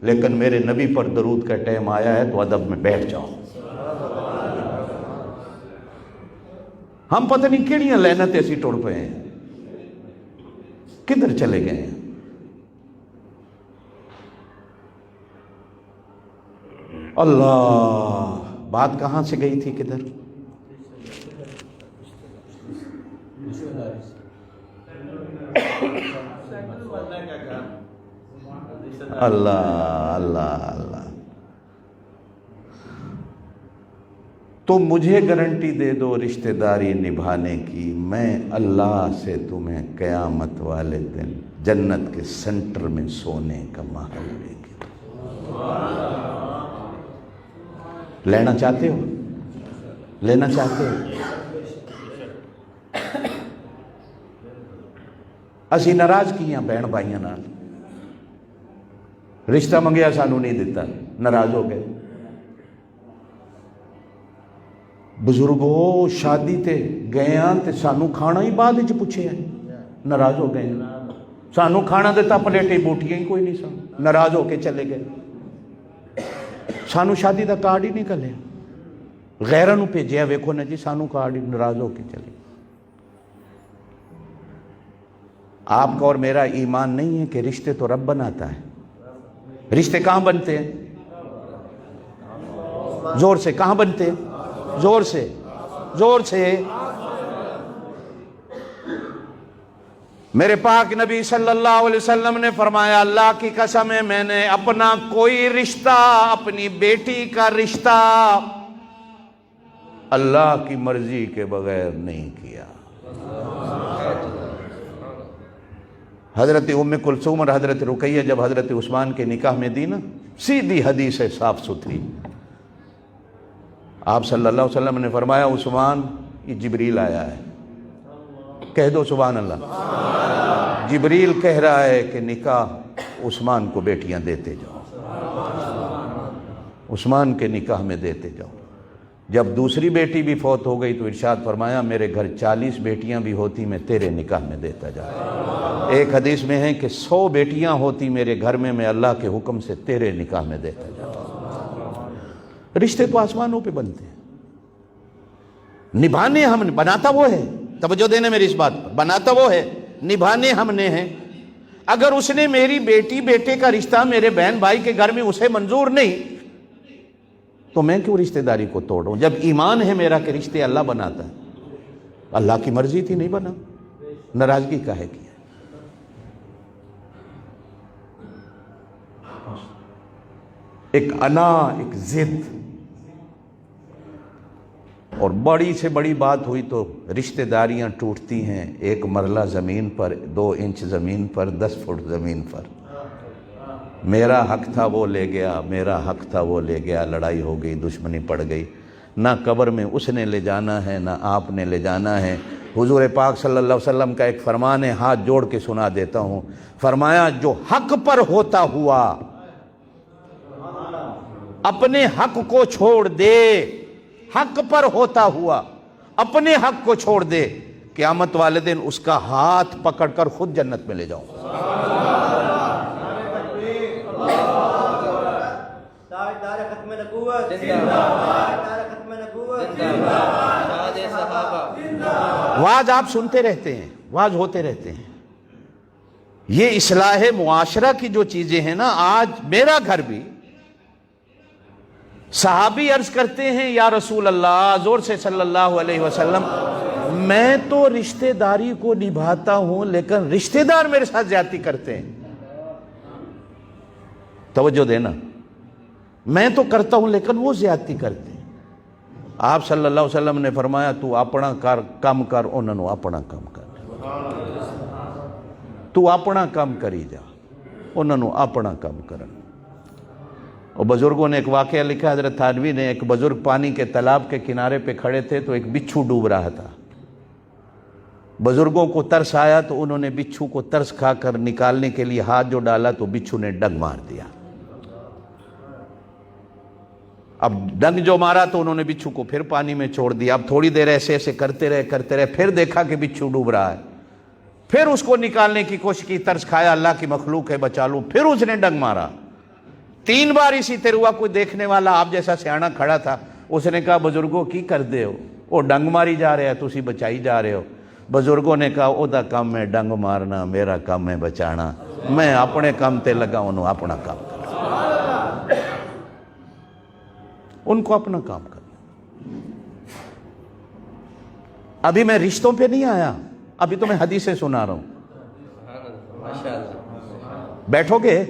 A: لیکن میرے نبی پر درود کا ٹائم آیا ہے تو ادب میں بیٹھ جاؤ۔ ہم پتہ نہیں کیڑیاں لعنت ایسی ٹوڑ پے ہیں، کدھر چلے گئے ہیں؟ اللہ، بات کہاں سے گئی تھی کدھر؟ اللہ اللہ اللہ، تم مجھے گارنٹی دے دو رشتہ داری نبھانے کی، میں اللہ سے تمہیں قیامت والے دن جنت کے سینٹر میں سونے کا محل دے گی۔ لینا چاہتے ہو؟ لینا چاہتے ہو؟ اسی ناراض کیاں بہن بھائیاں نال، رشتہ منگیا سانو نہیں دیتا، ناراض ہو گئے۔ بزرگوں شادی تے گئے ہاں تے سانو کھانا ہی بعد وچ پوچھے ہیں، ناراض ہو گئے۔ سانو کھانا دیتا پلیٹیں بوٹیاں ہی کوئی نہیں سان، ناراض ہو کے چلے گئے۔ سانو شادی دا کارڈ ہی نہیں کلے، غیرہ نو بھیجیا، ویکھو نا جی سانو کارڈ ہی، ناراض ہو کے چلے۔ آپ کا اور میرا ایمان نہیں ہے کہ رشتے تو رب بناتا ہے۔ رشتے کہاں بنتے ہیں؟ زور سے کہاں بنتے ہیں؟ زور سے، زور سے۔ میرے پاک نبی صلی اللہ علیہ وسلم نے فرمایا، اللہ کی قسم ہے میں نے اپنا کوئی رشتہ، اپنی بیٹی کا رشتہ اللہ کی مرضی کے بغیر نہیں کیا۔ حضرت ام کلثوم اور حضرت رقیہ جب حضرت عثمان کے نکاح میں دی نا، سیدھی حدیث ہے، صاف ستھری، آپ صلی اللہ علیہ وسلم نے فرمایا، عثمان یہ جبریل آیا ہے، کہہ دو سبحان اللہ، جبریل کہہ رہا ہے کہ نکاح عثمان کو بیٹیاں دیتے جاؤ، عثمان کے نکاح میں دیتے جاؤ۔ جب دوسری بیٹی بھی فوت ہو گئی تو ارشاد فرمایا، میرے گھر 40 بیٹیاں بھی ہوتی میں تیرے نکاح میں دیتا جاتا۔ ایک حدیث میں ہے کہ 100 بیٹیاں ہوتی میرے گھر میں اللہ کے حکم سے تیرے نکاح میں دیتا جاتا۔ رشتے تو آسمانوں پہ بنتے ہیں، نبھانے ہم نے، بناتا وہ ہے، توجہ دینے میری اس بات پر، بناتا وہ ہے، نبھانے ہم نے ہیں۔ اگر اس نے میری بیٹی بیٹے کا رشتہ میرے بہن بھائی کے گھر میں اسے منظور نہیں تو میں کیوں رشتہ داری کو توڑوں؟ جب ایمان ہے میرا کہ رشتے اللہ بناتا ہے، اللہ کی مرضی تھی نہیں بنا، ناراضگی کاہے کی ہے؟ ایک انا، ایک ضد، اور بڑی سے بڑی بات ہوئی تو رشتہ داریاں ٹوٹتی ہیں 1 مرلہ زمین پر، 2 انچ زمین پر، 10 فٹ زمین پر۔ میرا حق تھا وہ لے گیا، میرا حق تھا وہ لے گیا، لڑائی ہو گئی، دشمنی پڑ گئی۔ نہ قبر میں اس نے لے جانا ہے، نہ آپ نے لے جانا ہے۔ حضور پاک صلی اللہ علیہ وسلم کا ایک فرمان ہے، ہاتھ جوڑ کے سنا دیتا ہوں، فرمایا، جو حق پر ہوتا ہوا اپنے حق کو چھوڑ دے، حق پر ہوتا ہوا اپنے حق کو چھوڑ دے، قیامت والے دن اس کا ہاتھ پکڑ کر خود جنت میں لے جاؤں۔ واز آپ سنتے رہتے ہیں، واز ہوتے رہتے ہیں، یہ اصلاح معاشرہ کی جو چیزیں ہیں نا، آج میرا گھر بھی، صحابی عرض کرتے ہیں، یا رسول اللہ، زور سے صلی اللہ علیہ وسلم، میں تو رشتہ داری کو نبھاتا ہوں لیکن رشتہ دار میرے ساتھ زیادتی کرتے ہیں۔ توجہ دینا، میں تو کرتا ہوں لیکن وہ زیادتی کرتے ہیں۔ آپ صلی اللہ علیہ وسلم نے فرمایا، تو اپنا کام کر، انہوں نے اپنا کام کر، تو اپنا کام کری جا، انہوں نے اپنا کام کرنا۔ اور بزرگوں نے ایک واقعہ لکھا، حضرت تھانوی نے، ایک بزرگ پانی کے تالاب کے کنارے پہ کھڑے تھے تو ایک بچھو ڈوب رہا تھا۔ بزرگوں کو ترس آیا تو انہوں نے بچھو کو ترس کھا کر نکالنے کے لیے ہاتھ جو ڈالا تو بچھو نے ڈنگ مار دیا۔ اب ڈنگ جو مارا تو انہوں نے بچھو کو پھر پانی میں چھوڑ دیا۔ اب تھوڑی دیر ایسے ایسے کرتے رہے، پھر دیکھا کہ بچھو ڈوب رہا ہے، پھر اس کو نکالنے کی کوشش کی، ترس کھایا، اللہ کی مخلوق ہے بچا لوں، پھر اس نے ڈنگ مارا۔ 3 بار اسی طرح ہوا۔ کوئی دیکھنے والا آپ جیسا سیاںا کھڑا تھا، اس نے کہا، بزرگوں کی کر دے ہو، وہ ڈنگ ماری جا رہے ہیں، تسی بچائی جا رہے ہو۔ بزرگوں نے کہا، او دا کام ہے ڈنگ مارنا، میرا کام ہے بچانا، میں اپنے کام تے لگا، انہوں اپنا کام کرنا، ان کو اپنا کام کرنا۔ ابھی میں رشتوں پہ نہیں آیا، ابھی تو میں حدیثیں سنا رہا ہوں، بیٹھو گے؟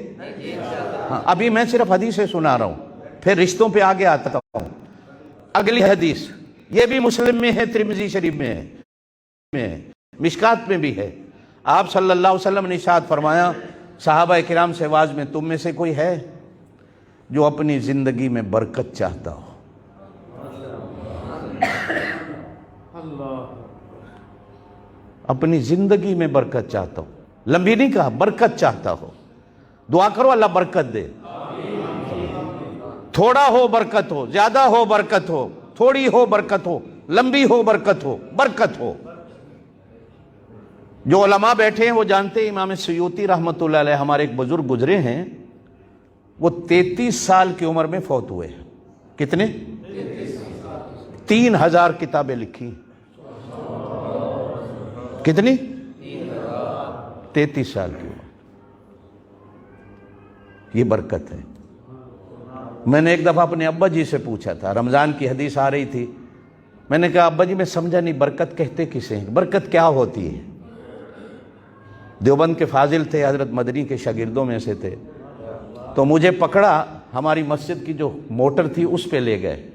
A: ہاں، ابھی میں صرف حدیثیں سنا رہا ہوں، پھر رشتوں پہ آگے آتا ہوں۔ اگلی حدیث یہ بھی مسلم میں ہے، ترمذی شریف میں ہے، مشکات میں بھی ہے۔ آپ صلی اللہ علیہ وسلم نے ارشاد فرمایا صحابہ کرام سے آواز میں، تم میں سے کوئی ہے جو اپنی زندگی میں برکت چاہتا ہو؟ اپنی زندگی میں برکت چاہتا ہو، لمبی نہیں کہا، برکت چاہتا ہو، دعا کرو اللہ برکت دے۔ تھوڑا ہو برکت ہو، زیادہ ہو برکت ہو، تھوڑی ہو برکت ہو، لمبی ہو برکت ہو، برکت ہو۔ جو علماء بیٹھے ہیں وہ جانتے ہیں، امام سیوطی رحمۃ اللہ علیہ ہمارے ایک بزرگ گزرے ہیں، وہ 33 سال کی عمر میں فوت ہوئے۔ کتنے؟ 3000 کتابیں لکھی۔ کتنی؟ 33 سال کی عمر۔ یہ برکت ہے۔ میں نے ایک دفعہ اپنے ابا جی سے پوچھا تھا، رمضان کی حدیث آ رہی تھی، میں نے کہا ابا جی میں سمجھا نہیں برکت کہتے کسے ہیں، برکت کیا ہوتی ہے؟ دیوبند کے فاضل تھے، حضرت مدنی کے شاگردوں میں سے تھے، تو مجھے پکڑا، ہماری مسجد کی جو موٹر تھی اس پہ لے گئے،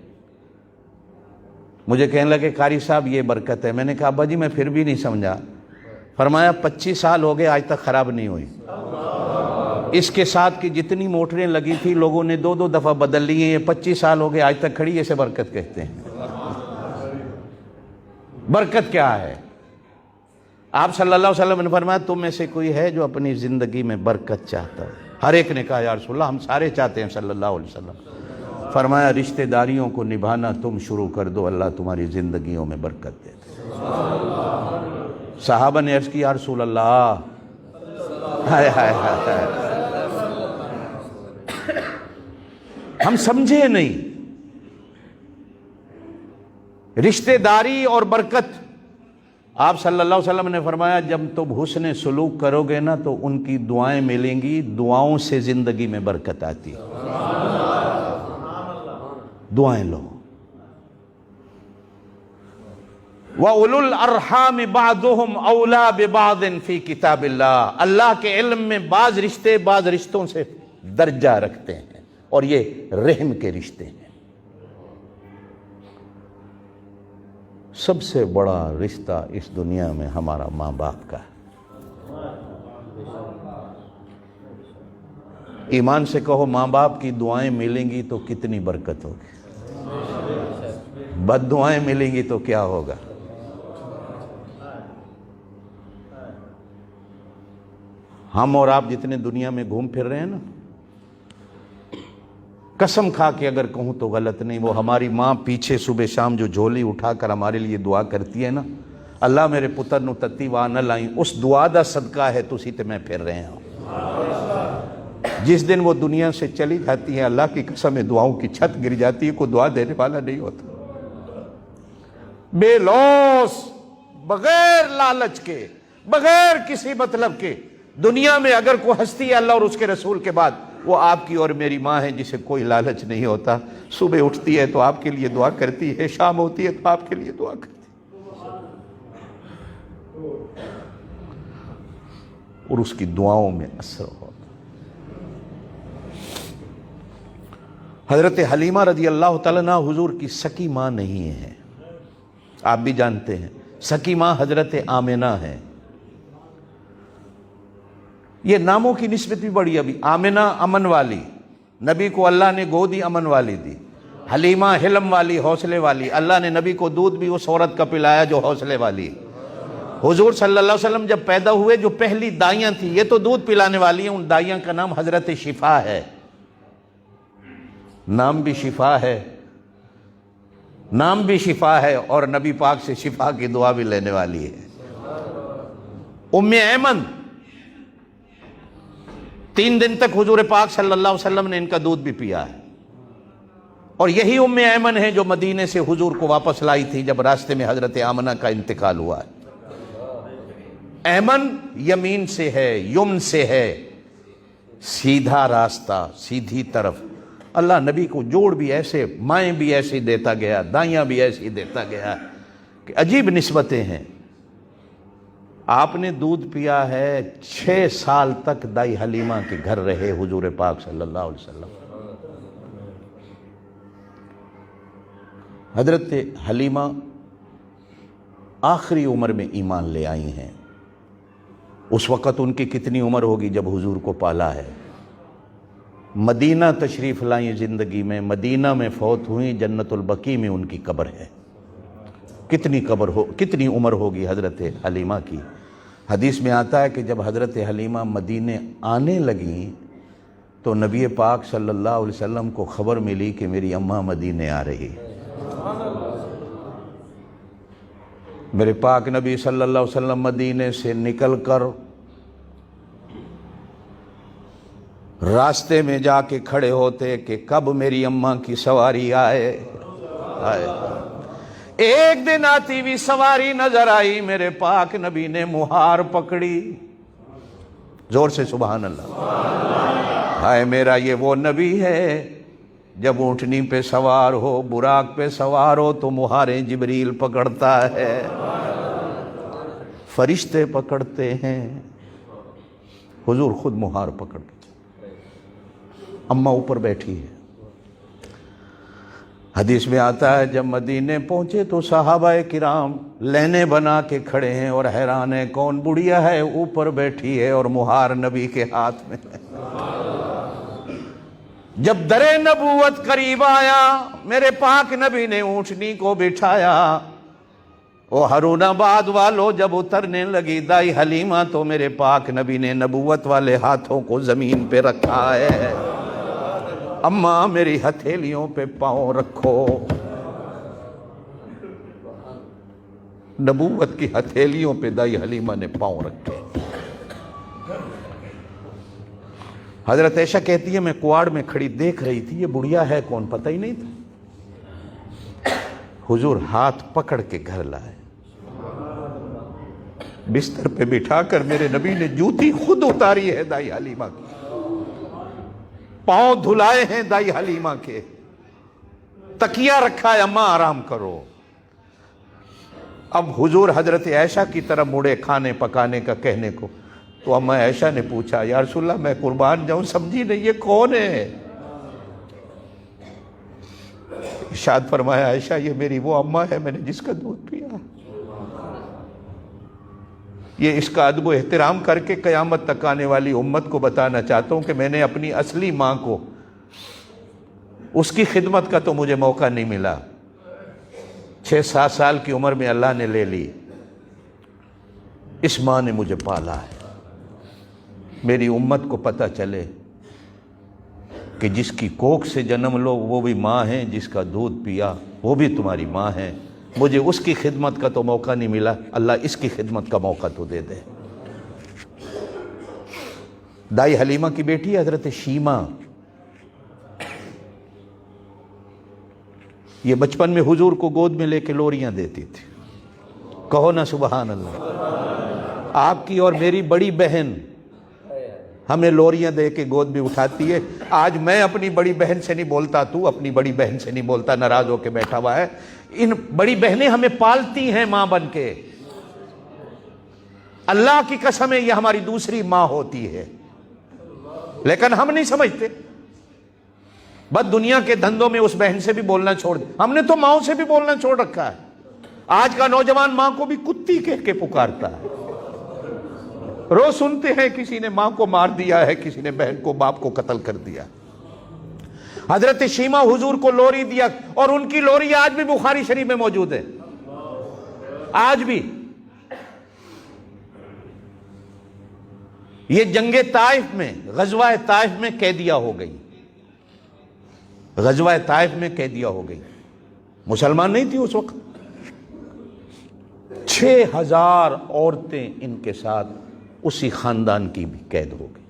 A: مجھے کہنے لگے قاری صاحب یہ برکت ہے۔ میں نے کہا ابا جی میں پھر بھی نہیں سمجھا۔ فرمایا 25 سال ہو گئے آج تک خراب نہیں ہوئی، اس کے ساتھ کی جتنی موٹریں لگی تھی لوگوں نے 2 دفعہ بدل لی ہیں، یہ 25 سال ہو گئے آج تک کھڑی، اسے برکت کہتے ہیں۔ برکت کیا ہے؟ آپ صلی اللہ علیہ وسلم نے فرمایا تم میں سے کوئی ہے جو اپنی زندگی میں برکت چاہتا ہے؟ ہر ایک نے کہا یا رسول اللہ ہم سارے چاہتے ہیں صلی اللہ علیہ وسلم۔ فرمایا رشتہ داریوں کو نبھانا تم شروع کر دو، اللہ تمہاری زندگیوں میں برکت دے دے۔ صحابہ نے عرض کی یا رسول اللہ، ہائے ہائے ہائے، ہم سمجھے نہیں رشتہ داری اور برکت۔ آپ صلی اللہ علیہ وسلم نے فرمایا جب تم حسن سلوک کرو گے نا تو ان کی دعائیں ملیں گی، دعاؤں سے زندگی میں برکت آتی ہے۔ دعائیں لو۔ وَأُولُو الْأَرْحَامِ بَعْضُهُمْ أَوْلَى بِبَعْضٍ فِي كِتَابِ اللَّهِ، اللہ کے علم میں بعض رشتے بعض رشتوں سے درجہ رکھتے ہیں، اور یہ رحم کے رشتے ہیں۔ سب سے بڑا رشتہ اس دنیا میں ہمارا ماں باپ کا ہے۔ ایمان سے کہو ماں باپ کی دعائیں ملیں گی تو کتنی برکت ہوگی، بد دعائیں ملیں گی تو کیا ہوگا۔ ہم اور آپ جتنے دنیا میں گھوم پھر رہے ہیں نا، قسم کھا کے اگر کہوں تو غلط نہیں، وہ ہماری ماں پیچھے صبح شام جو جھولی اٹھا کر ہمارے لیے دعا کرتی ہے نا، اللہ میرے پتر نو تتی وا نہ لائیں، اس دعا دا صدقہ ہے تسی تے میں پھر رہے ہیں۔ جس دن وہ دنیا سے چلی جاتی ہے اللہ کی قسم ہے دعاؤں کی چھت گر جاتی ہے، کوئی دعا دینے والا نہیں ہوتا۔ بے لوس، بغیر لالچ کے، بغیر کسی مطلب کے، دنیا میں اگر کوئی ہستی ہے اللہ اور اس کے رسول کے بعد وہ آپ کی اور میری ماں ہے، جسے کوئی لالچ نہیں ہوتا۔ صبح اٹھتی ہے تو آپ کے لیے دعا کرتی ہے، شام ہوتی ہے تو آپ کے لیے دعا کرتی ہے، اور اس کی دعاؤں میں اثر ہوتا۔ حضرت حلیمہ رضی اللہ تعالیٰ عنہ حضور کی سکی ماں نہیں ہے، آپ بھی جانتے ہیں، سکی ماں حضرت آمنہ ہے۔ یہ ناموں کی نسبت بھی بڑی، ابھی آمنہ امن والی، نبی کو اللہ نے گودی امن والی دی، حلیمہ حلم والی، حوصلے والی، اللہ نے نبی کو دودھ بھی اس عورت کا پلایا جو حوصلے والی۔ حضور صلی اللہ علیہ وسلم جب پیدا ہوئے جو پہلی دائیاں تھیں یہ تو دودھ پلانے والی ہیں، ان دائیاں کا نام حضرت شفا ہے، نام بھی شفا ہے، نام بھی شفا ہے، اور نبی پاک سے شفا کی دعا بھی لینے والی ہے۔ ام ایمن 3 دن تک حضور پاک صلی اللہ علیہ وسلم نے ان کا دودھ بھی پیا ہے، اور یہی ام ایمن ہے جو مدینے سے حضور کو واپس لائی تھی جب راستے میں حضرت آمنہ کا انتقال ہوا ہے۔ ایمن یمین سے ہے، یمن سے ہے، سیدھا راستہ، سیدھی طرف۔ اللہ نبی کو جوڑ بھی ایسے، مائیں بھی ایسی دیتا گیا، دائیاں بھی ایسی دیتا گیا کہ عجیب نسبتیں ہیں۔ آپ نے دودھ پیا ہے، 6 سال تک دائی حلیمہ کے گھر رہے حضور پاک صلی اللہ علیہ وسلم۔ حضرت حلیمہ آخری عمر میں ایمان لے آئی ہیں. اس وقت ان کی کتنی عمر ہوگی جب حضور کو پالا ہے. مدینہ تشریف لائیں زندگی میں، مدینہ میں فوت ہوئیں، جنت البقیع میں ان کی قبر ہے. کتنی عمر ہوگی حضرت حلیمہ کی. حدیث میں آتا ہے کہ جب حضرت حلیمہ مدینے آنے لگیں تو نبی پاک صلی اللہ علیہ وسلم کو خبر ملی کہ میری اماں مدینے آ رہی. میرے پاک نبی صلی اللہ علیہ وسلم مدینے سے نکل کر راستے میں جا کے کھڑے ہوتے کہ کب میری اماں کی سواری آئے. ایک دن آتی ہوئی سواری نظر آئی، میرے پاک نبی نے مہار پکڑی. زور سے سبحان اللہ. ہائے میرا یہ وہ نبی ہے جب اونٹنی پہ سوار ہو، براق پہ سوار ہو تو مہاریں جبریل پکڑتا ہے، فرشتے پکڑتے ہیں، حضور خود مہار پکڑتے. اماں اوپر بیٹھی ہے. حدیث میں آتا ہے جب مدینے پہنچے تو صحابہ کرام لینے بنا کے کھڑے ہیں اور حیران ہیں کون بڑھیا ہے اوپر بیٹھی ہے اور مہار نبی کے ہاتھ میں. جب در نبوت قریب آیا میرے پاک نبی نے اونٹنی کو بٹھایا. وہ ہارون آباد والوں جب اترنے لگی دائی حلیمہ تو میرے پاک نبی نے نبوت والے ہاتھوں کو زمین پہ رکھا ہے. اماں میری ہتھیلیوں پہ پاؤں رکھو. نبوت کی ہتھیلیوں پہ دائی حلیمہ نے پاؤں رکھے. حضرت عائشہ کہتی ہے میں کوڑ میں کھڑی دیکھ رہی تھی، یہ بڑھیا ہے کون پتہ ہی نہیں تھا. حضور ہاتھ پکڑ کے گھر لائے، بستر پہ بٹھا کر میرے نبی نے جوتی خود اتاری ہے دائی حلیمہ کی، پاؤں دھلائے ہیں دائی حلیمہ کے، تکیہ رکھا ہے اماں آرام کرو. اب حضور حضرت عائشہ کی طرف مڑے کھانے پکانے کا کہنے کو تو اماں عائشہ نے پوچھا یا رسول اللہ میں قربان جاؤں سمجھی نہیں یہ کون ہے. ارشاد فرمایا عائشہ یہ میری وہ اماں ہے میں نے جس کا دودھ پیا. یہ اس کا ادب و احترام کر کے قیامت تک آنے والی امت کو بتانا چاہتا ہوں کہ میں نے اپنی اصلی ماں کو، اس کی خدمت کا تو مجھے موقع نہیں ملا. 6-7 سال کی عمر میں اللہ نے لے لی. اس ماں نے مجھے پالا ہے. میری امت کو پتہ چلے کہ جس کی کوکھ سے جنم لو وہ بھی ماں ہیں، جس کا دودھ پیا وہ بھی تمہاری ماں ہے. مجھے اس کی خدمت کا تو موقع نہیں ملا، اللہ اس کی خدمت کا موقع تو دے دے. دائی حلیمہ کی بیٹی حضرت شیمہ، یہ بچپن میں حضور کو گود میں لے کے لوریاں دیتی تھی. کہو نا سبحان اللہ. آپ کی اور میری بڑی بہن ہمیں لوریاں دے کے گود میں اٹھاتی ہے. آج میں اپنی بڑی بہن سے نہیں بولتا، تو اپنی بڑی بہن سے نہیں بولتا، ناراض ہو کے بیٹھا ہوا ہے. ان بڑی بہنیں ہمیں پالتی ہیں ماں بن کے. اللہ کی قسم ہے یہ ہماری دوسری ماں ہوتی ہے، لیکن ہم نہیں سمجھتے. بس دنیا کے دھندوں میں اس بہن سے بھی بولنا چھوڑ دیں. ہم نے تو ماؤں سے بھی بولنا چھوڑ رکھا ہے. آج کا نوجوان ماں کو بھی کتی کہہ کے پکارتا ہے. روز سنتے ہیں کسی نے ماں کو مار دیا ہے، کسی نے بہن کو باپ کو قتل کر دیا. حضرت شیمہ حضور کو لوری دیا اور ان کی لوری آج بھی بخاری شریف میں موجود ہے. آج بھی یہ جنگ طائف میں، غزوہ طائف میں قیدیہ ہو گئی. غزوہ طائف میں قیدیہ ہو گئی. مسلمان نہیں تھی اس وقت. 6000 عورتیں ان کے ساتھ اسی خاندان کی بھی قید ہو گئی.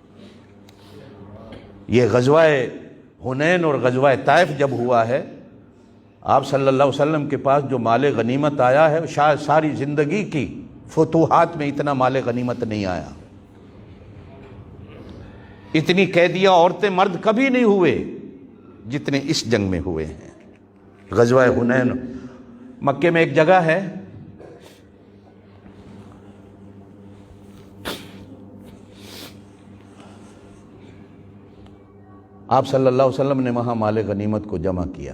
A: یہ غزوہ حنین اور غزوہ طائف جب ہوا ہے، آپ صلی اللہ علیہ وسلم کے پاس جو مال غنیمت آیا ہے شاید ساری زندگی کی فتوحات میں اتنا مال غنیمت نہیں آیا. اتنی قیدیاں عورتیں مرد کبھی نہیں ہوئے جتنے اس جنگ میں ہوئے ہیں. غزوہ حنین مکے میں ایک جگہ ہے، آپ صلی اللہ علیہ وسلم نے وہاں مال غنیمت کو جمع کیا.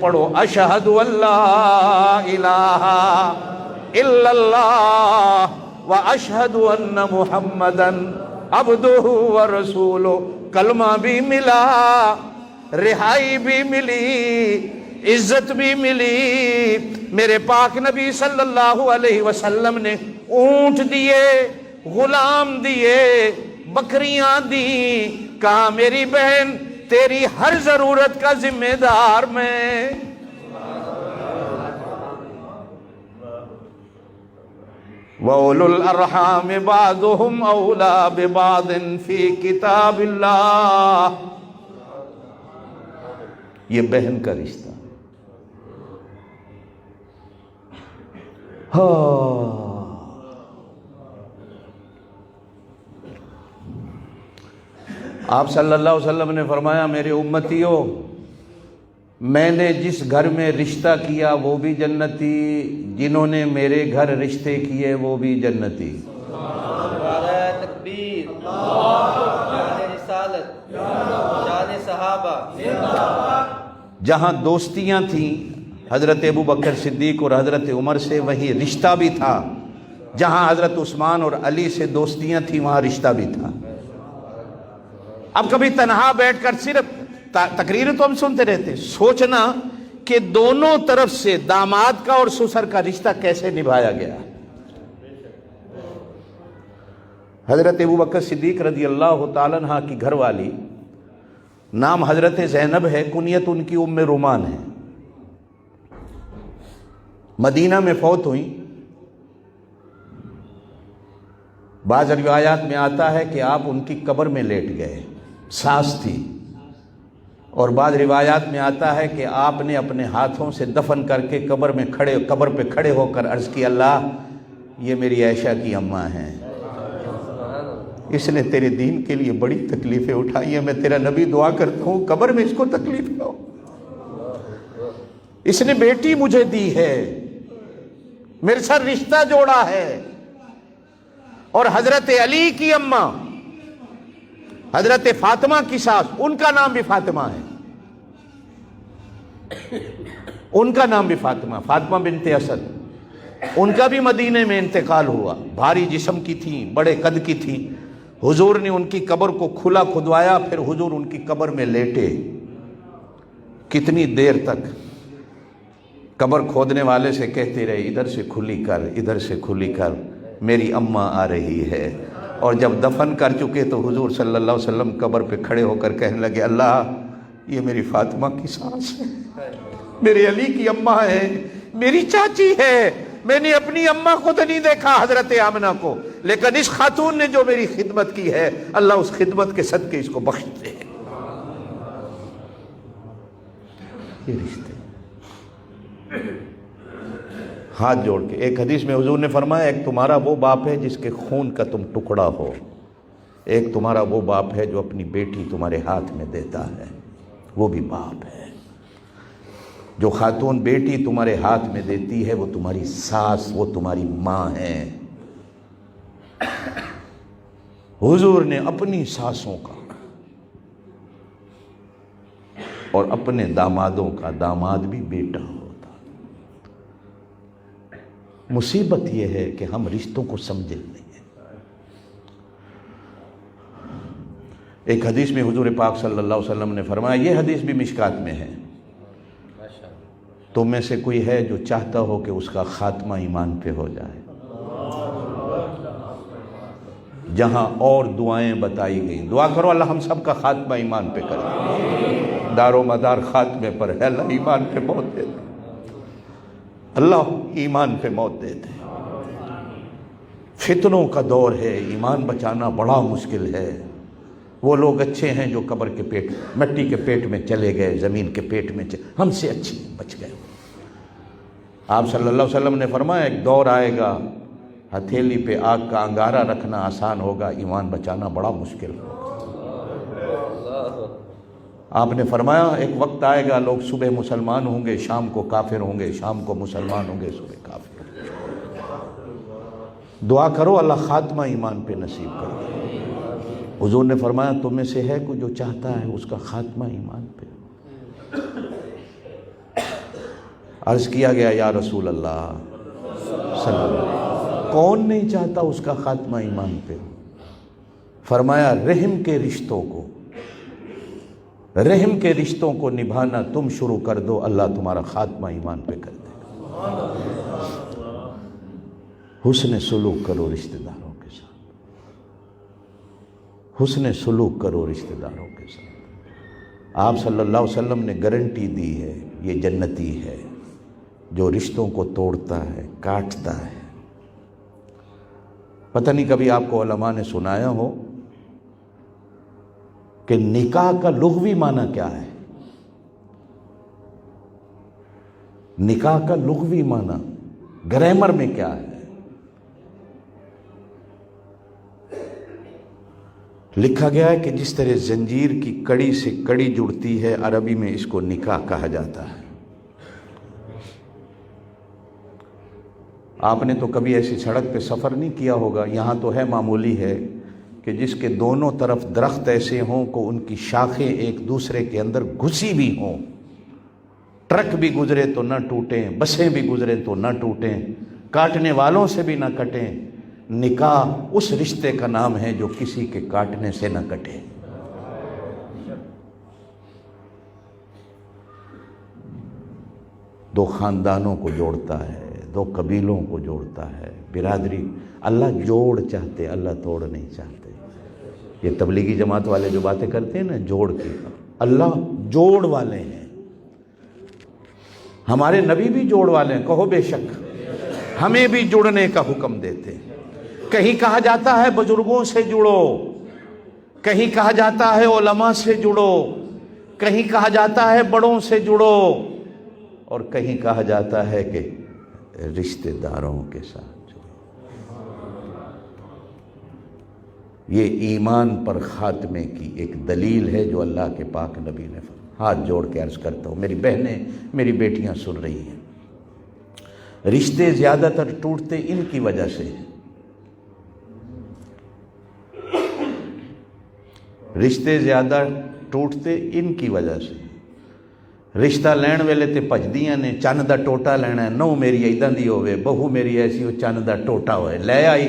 A: پڑھو اشہد اللہ الہ الا اللہ و اشہد ان محمدن عبدہ و رسولہ. کلمہ بھی ملا، رہائی بھی ملی، عزت بھی ملی. میرے پاک نبی صلی اللہ علیہ وسلم نے اونٹ دیے، غلام دیے، بکریاں دیں. کہا میری بہن تیری ہر ضرورت کا ذمہ دار میں. وَأُولُو الْأَرْحَامِ بَعْضُهُمْ أَوْلَىٰ بِبَعْضٍ فِي کتاب اللہ. یہ بہن کا رشتہ. آپ صلی اللہ علیہ وسلم نے فرمایا میرے امتیوں، میں نے جس گھر میں رشتہ کیا وہ بھی جنتی، جنہوں نے میرے گھر رشتے کیے وہ بھی جنتی.
B: نعرہ تکبیر، شان رسالت، شان صحابہ.
A: جہاں دوستیاں تھیں حضرت ابو بکر صدیق اور حضرت عمر سے، وہیں رشتہ بھی تھا. جہاں حضرت عثمان اور علی سے دوستیاں تھیں وہاں رشتہ بھی تھا. اب کبھی تنہا بیٹھ کر صرف تقریر تو ہم سنتے رہتے، سوچنا کہ دونوں طرف سے داماد کا اور سسر کا رشتہ کیسے نبھایا گیا. حضرت ابو بکر صدیق رضی اللہ تعالیٰ عنہ کی گھر والی نام حضرت زینب ہے، کنیت ان کی ام رومان ہے. مدینہ میں فوت ہوئی. بعض روایات میں آتا ہے کہ آپ ان کی قبر میں لیٹ گئے، ساس تھی. اور بعض روایات میں آتا ہے کہ آپ نے اپنے ہاتھوں سے دفن کر کے قبر پہ کھڑے ہو کر عرض کی اللہ یہ میری عائشہ کی اماں ہیں، اس نے تیرے دین کے لیے بڑی تکلیفیں اٹھائی ہیں، میں تیرا نبی دعا کرتا ہوں قبر میں اس کو تکلیف نہ ہو. اس نے بیٹی مجھے دی ہے، میرے ساتھ رشتہ جوڑا ہے. اور حضرت علی کی اماں حضرت فاطمہ کی ساس، ان کا نام بھی فاطمہ ہے، ان کا نام بھی فاطمہ بنت اسد. ان کا بھی مدینے میں انتقال ہوا. بھاری جسم کی تھی، بڑے قد کی تھی. حضور نے ان کی قبر کو کھلا کھدوایا، پھر حضور ان کی قبر میں لیٹے. کتنی دیر تک قبر کھودنے والے سے کہتے رہے ادھر سے کھلی کر، ادھر سے کھلی کر، میری اماں آ رہی ہے. اور جب دفن کر چکے تو حضور صلی اللہ علیہ وسلم قبر پہ کھڑے ہو کر کہنے لگے اللہ یہ میری فاطمہ کی ساس ہے، میرے علی کی اماں ہے، میری چاچی ہے. میں نے اپنی اماں کو تو نہیں دیکھا حضرت آمنہ کو، لیکن اس خاتون نے جو میری خدمت کی ہے اللہ اس خدمت کے صدقے اس کو بخش دے. یہ رشتے ہاتھ جوڑ کے. ایک حدیث میں حضور نے فرمایا ایک تمہارا وہ باپ ہے جس کے خون کا تم ٹکڑا ہو، ایک تمہارا وہ باپ ہے جو اپنی بیٹی تمہارے ہاتھ میں دیتا ہے، وہ بھی باپ ہے. جو خاتون بیٹی تمہارے ہاتھ میں دیتی ہے وہ تمہاری ساس، وہ تمہاری ماں ہے. حضور نے اپنی ساسوں کا اور اپنے دامادوں کا، داماد بھی بیٹا ہوتا. مصیبت یہ ہے کہ ہم رشتوں کو سمجھے نہیں ہیں. ایک حدیث میں حضور پاک صلی اللہ علیہ وسلم نے فرمایا، یہ حدیث بھی مشکات میں ہے، تم میں سے کوئی ہے جو چاہتا ہو کہ اس کا خاتمہ ایمان پہ ہو جائے. جہاں اور دعائیں بتائی گئیں، دعا کرو اللہ ہم سب کا خاتمہ ایمان پہ کرے. دار و مدار خاتمے پر ہے، اللہ ایمان پہ موت دے دے، اللہ ایمان پہ موت دے دے. فتنوں کا دور ہے، ایمان بچانا بڑا مشکل ہے. وہ لوگ اچھے ہیں جو قبر کے پیٹ، مٹی کے پیٹ میں چلے گئے، زمین کے پیٹ میں ہم سے اچھے بچ گئے. آپ صلی اللہ علیہ وسلم نے فرمایا ایک دور آئے گا ہتھیلی پہ آگ کا انگارہ رکھنا آسان ہوگا، ایمان بچانا بڑا مشکل ہوگا. آپ نے فرمایا ایک وقت آئے گا لوگ صبح مسلمان ہوں گے، شام کو کافر ہوں گے، شام کو مسلمان ہوں گے، صبح کافر ہوں گے. دعا کرو اللہ خاتمہ ایمان پہ نصیب کرو. حضور نے فرمایا تم میں سے ہے کوئی جو چاہتا ہے اس کا خاتمہ ایمان پہ. عرض کیا گیا یا رسول اللہ صلی اللہ علیہ وسلم، کون نہیں چاہتا اس کا خاتمہ ایمان پہ؟ فرمایا رحم کے رشتوں کو نبھانا تم شروع کر دو، اللہ تمہارا خاتمہ ایمان پہ کر دے گا۔ حسن سلوک کرو رشتہ داروں کے ساتھ، حسن سلوک کرو رشتہ داروں کے ساتھ۔ آپ صلی اللہ علیہ وسلم نے گارنٹی دی ہے، یہ جنتی ہے جو رشتوں کو توڑتا ہے، کاٹتا ہے۔ پتہ نہیں کبھی آپ کو علماء نے سنایا ہو کہ نکاح کا لغوی معنی کیا ہے؟ نکاح کا لغوی معنی گرامر میں کیا ہے؟ لکھا گیا ہے کہ جس طرح زنجیر کی کڑی سے کڑی جڑتی ہے، عربی میں اس کو نکاح کہا جاتا ہے۔ آپ نے تو کبھی ایسی سڑک پہ سفر نہیں کیا ہوگا، یہاں تو ہے، معمولی ہے کہ جس کے دونوں طرف درخت ایسے ہوں کہ ان کی شاخیں ایک دوسرے کے اندر گھسی بھی ہوں، ٹرک بھی گزرے تو نہ ٹوٹیں، بسیں بھی گزریں تو نہ ٹوٹیں، کاٹنے والوں سے بھی نہ کٹیں۔ نکاح اس رشتے کا نام ہے جو کسی کے کاٹنے سے نہ کٹے۔ دو خاندانوں کو جوڑتا ہے، دو قبیلوں کو جوڑتا ہے، برادری۔ اللہ جوڑ چاہتے، اللہ توڑ نہیں چاہتے۔ یہ تبلیغی جماعت والے جو باتیں کرتے ہیں نا جوڑ کی، اللہ جوڑ والے ہیں۔ ہمارے نبی بھی جوڑ والے ہیں، کہو بے شک، ہمیں بھی جڑنے کا حکم دیتے ہیں۔ کہیں کہا جاتا ہے بزرگوں سے جڑو، کہیں کہا جاتا ہے علماء سے جڑو، کہیں کہا جاتا ہے بڑوں سے جڑو، اور کہیں کہا جاتا ہے کہ رشتہ داروں کے ساتھ جڑو۔ یہ ایمان پر خاتمے کی ایک دلیل ہے جو اللہ کے پاک نبی نے ہاتھ جوڑ کے عرض کرتا ہوں۔ میری بہنیں، میری بیٹیاں سن رہی ہیں، رشتے زیادہ تر ٹوٹتے ان کی وجہ سے ہیں۔ رشتے زیادہ ٹوٹتے ان کی وجہ سے۔ رشتہ لین ویلے تے پجدیاں نے چن دا ٹوٹا لینا ہے، نو میری ایداں دی ہوئے، بہو میری ایسی ہو چن دا ٹوٹا ہوئے، لے آئی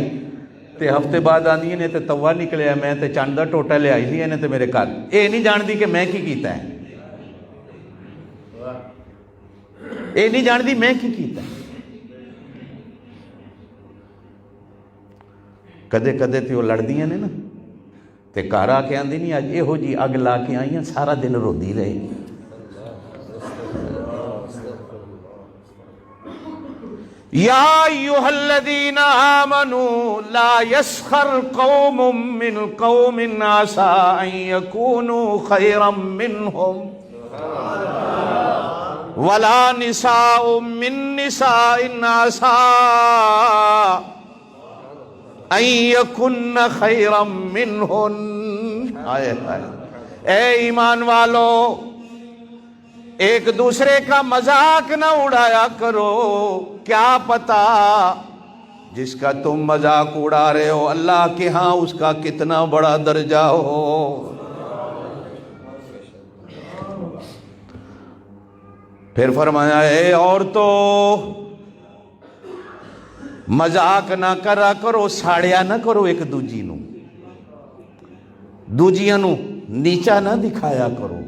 A: تے ہفتے بعد آندی نے تے توا نکلیا، میں تے چن دا ٹوٹا لے آئی سی نے تے میرے گھر، اے نہیں جان دی کہ میں کی کیتا ہے، اے نہیں جان دی میں کی کیتا ہے۔ کدے کدے تے وہ لڑدیاں نے نا تے گھر آ کے آندی نہیں، اج یہو جی اگ لا کے آئیاں، سارا دن روندی رہی۔ یا ایھا الذین آمنوا لا یسخر قوم من قوم عسى ان یکونوا خیرا منہم ولا نساء من نساء عسى ان یکن خیرا منہن۔ اے ایمان والو، ایک دوسرے کا مذاق نہ اڑایا کرو، کیا پتا جس کا تم مذاق اڑا رہے ہو اللہ کے ہاں اس کا کتنا بڑا درجہ ہو۔ پھر فرمایا اے عورتو، مذاق نہ کرا کرو، ساڑیا نہ کرو ایک دوجی نو، دوجیاں نو نیچا نہ دکھایا کرو۔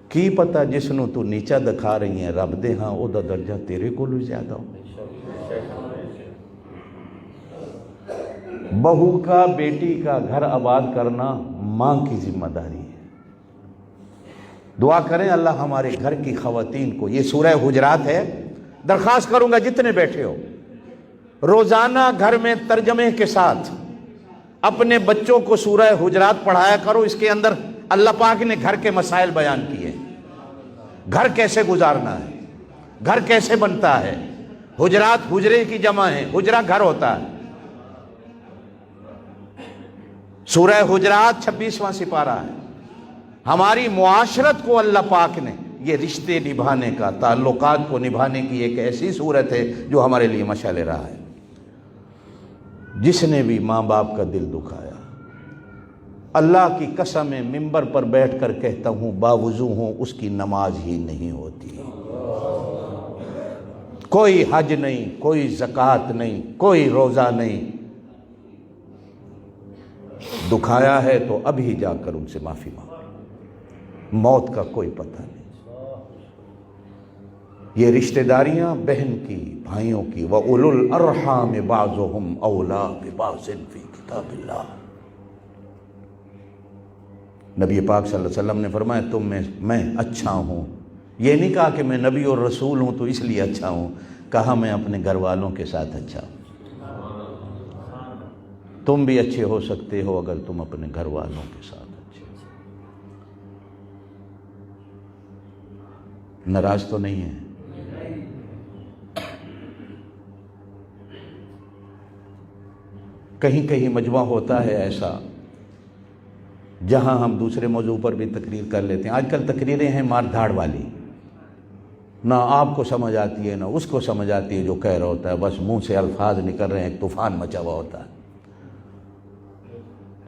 A: کی پتا جس نو تو نیچا دکھا رہی ہیں رب دے ہاں او دا درجہ تیرے کو لو زیادہ ہو۔ بہو کا، بیٹی کا گھر آباد کرنا ماں کی ذمہ داری ہے۔ دعا کریں اللہ ہمارے گھر کی خواتین کو، یہ سورہ حجرات ہے، درخواست کروں گا جتنے بیٹھے ہو روزانہ گھر میں ترجمے کے ساتھ اپنے بچوں کو سورہ حجرات پڑھایا کرو۔ اس کے اندر اللہ پاک نے گھر کے مسائل بیان کیے، گھر کیسے گزارنا ہے، گھر کیسے بنتا ہے۔ حجرات حجرے کی جمع ہے، حجرہ گھر ہوتا ہے۔ سورہ حجرات 26واں سپارہ ہے۔ ہماری معاشرت کو اللہ پاک نے یہ رشتے نبھانے کا، تعلقات کو نبھانے کی ایک ایسی صورت ہے جو ہمارے لیے مشعل راہ ہے۔ جس نے بھی ماں باپ کا دل دکھایا، اللہ کی قسم ممبر پر بیٹھ کر کہتا ہوں باوضو ہوں اس کی نماز ہی نہیں ہوتی، کوئی حج نہیں، کوئی زکوٰۃ نہیں، کوئی روزہ نہیں، دکھایا ہے تو ابھی جا کر ان سے معافی مانگو، موت کا کوئی پتہ نہیں۔ یہ رشتہ داریاں بہن کی، بھائیوں کی، وَأُولُو الْأَرْحَامِ بَعْضُهُمْ أَوْلَىٰ بِبَعْضٍ فِي کتاب اللہ۔ نبی پاک صلی اللہ علیہ وسلم نے فرمایا تم میں اچھا ہوں، یہ نہیں کہا کہ میں نبی اور رسول ہوں تو اس لیے اچھا ہوں، کہا میں اپنے گھر والوں کے ساتھ اچھا ہوں۔ تم بھی اچھے ہو سکتے ہو اگر تم اپنے گھر والوں کے ساتھ اچھے ہو۔ ناراض تو نہیں ہے؟ کہیں کہیں مجمع ہوتا ہے ایسا جہاں ہم دوسرے موضوع پر بھی تقریر کر لیتے ہیں۔ آج کل تقریریں ہیں مار دھاڑ والی، نہ آپ کو سمجھ آتی ہے نہ اس کو سمجھ آتی ہے جو کہہ رہا ہوتا ہے، بس منہ سے الفاظ نکل رہے ہیں، ایک طوفان مچا ہوا ہوتا ہے۔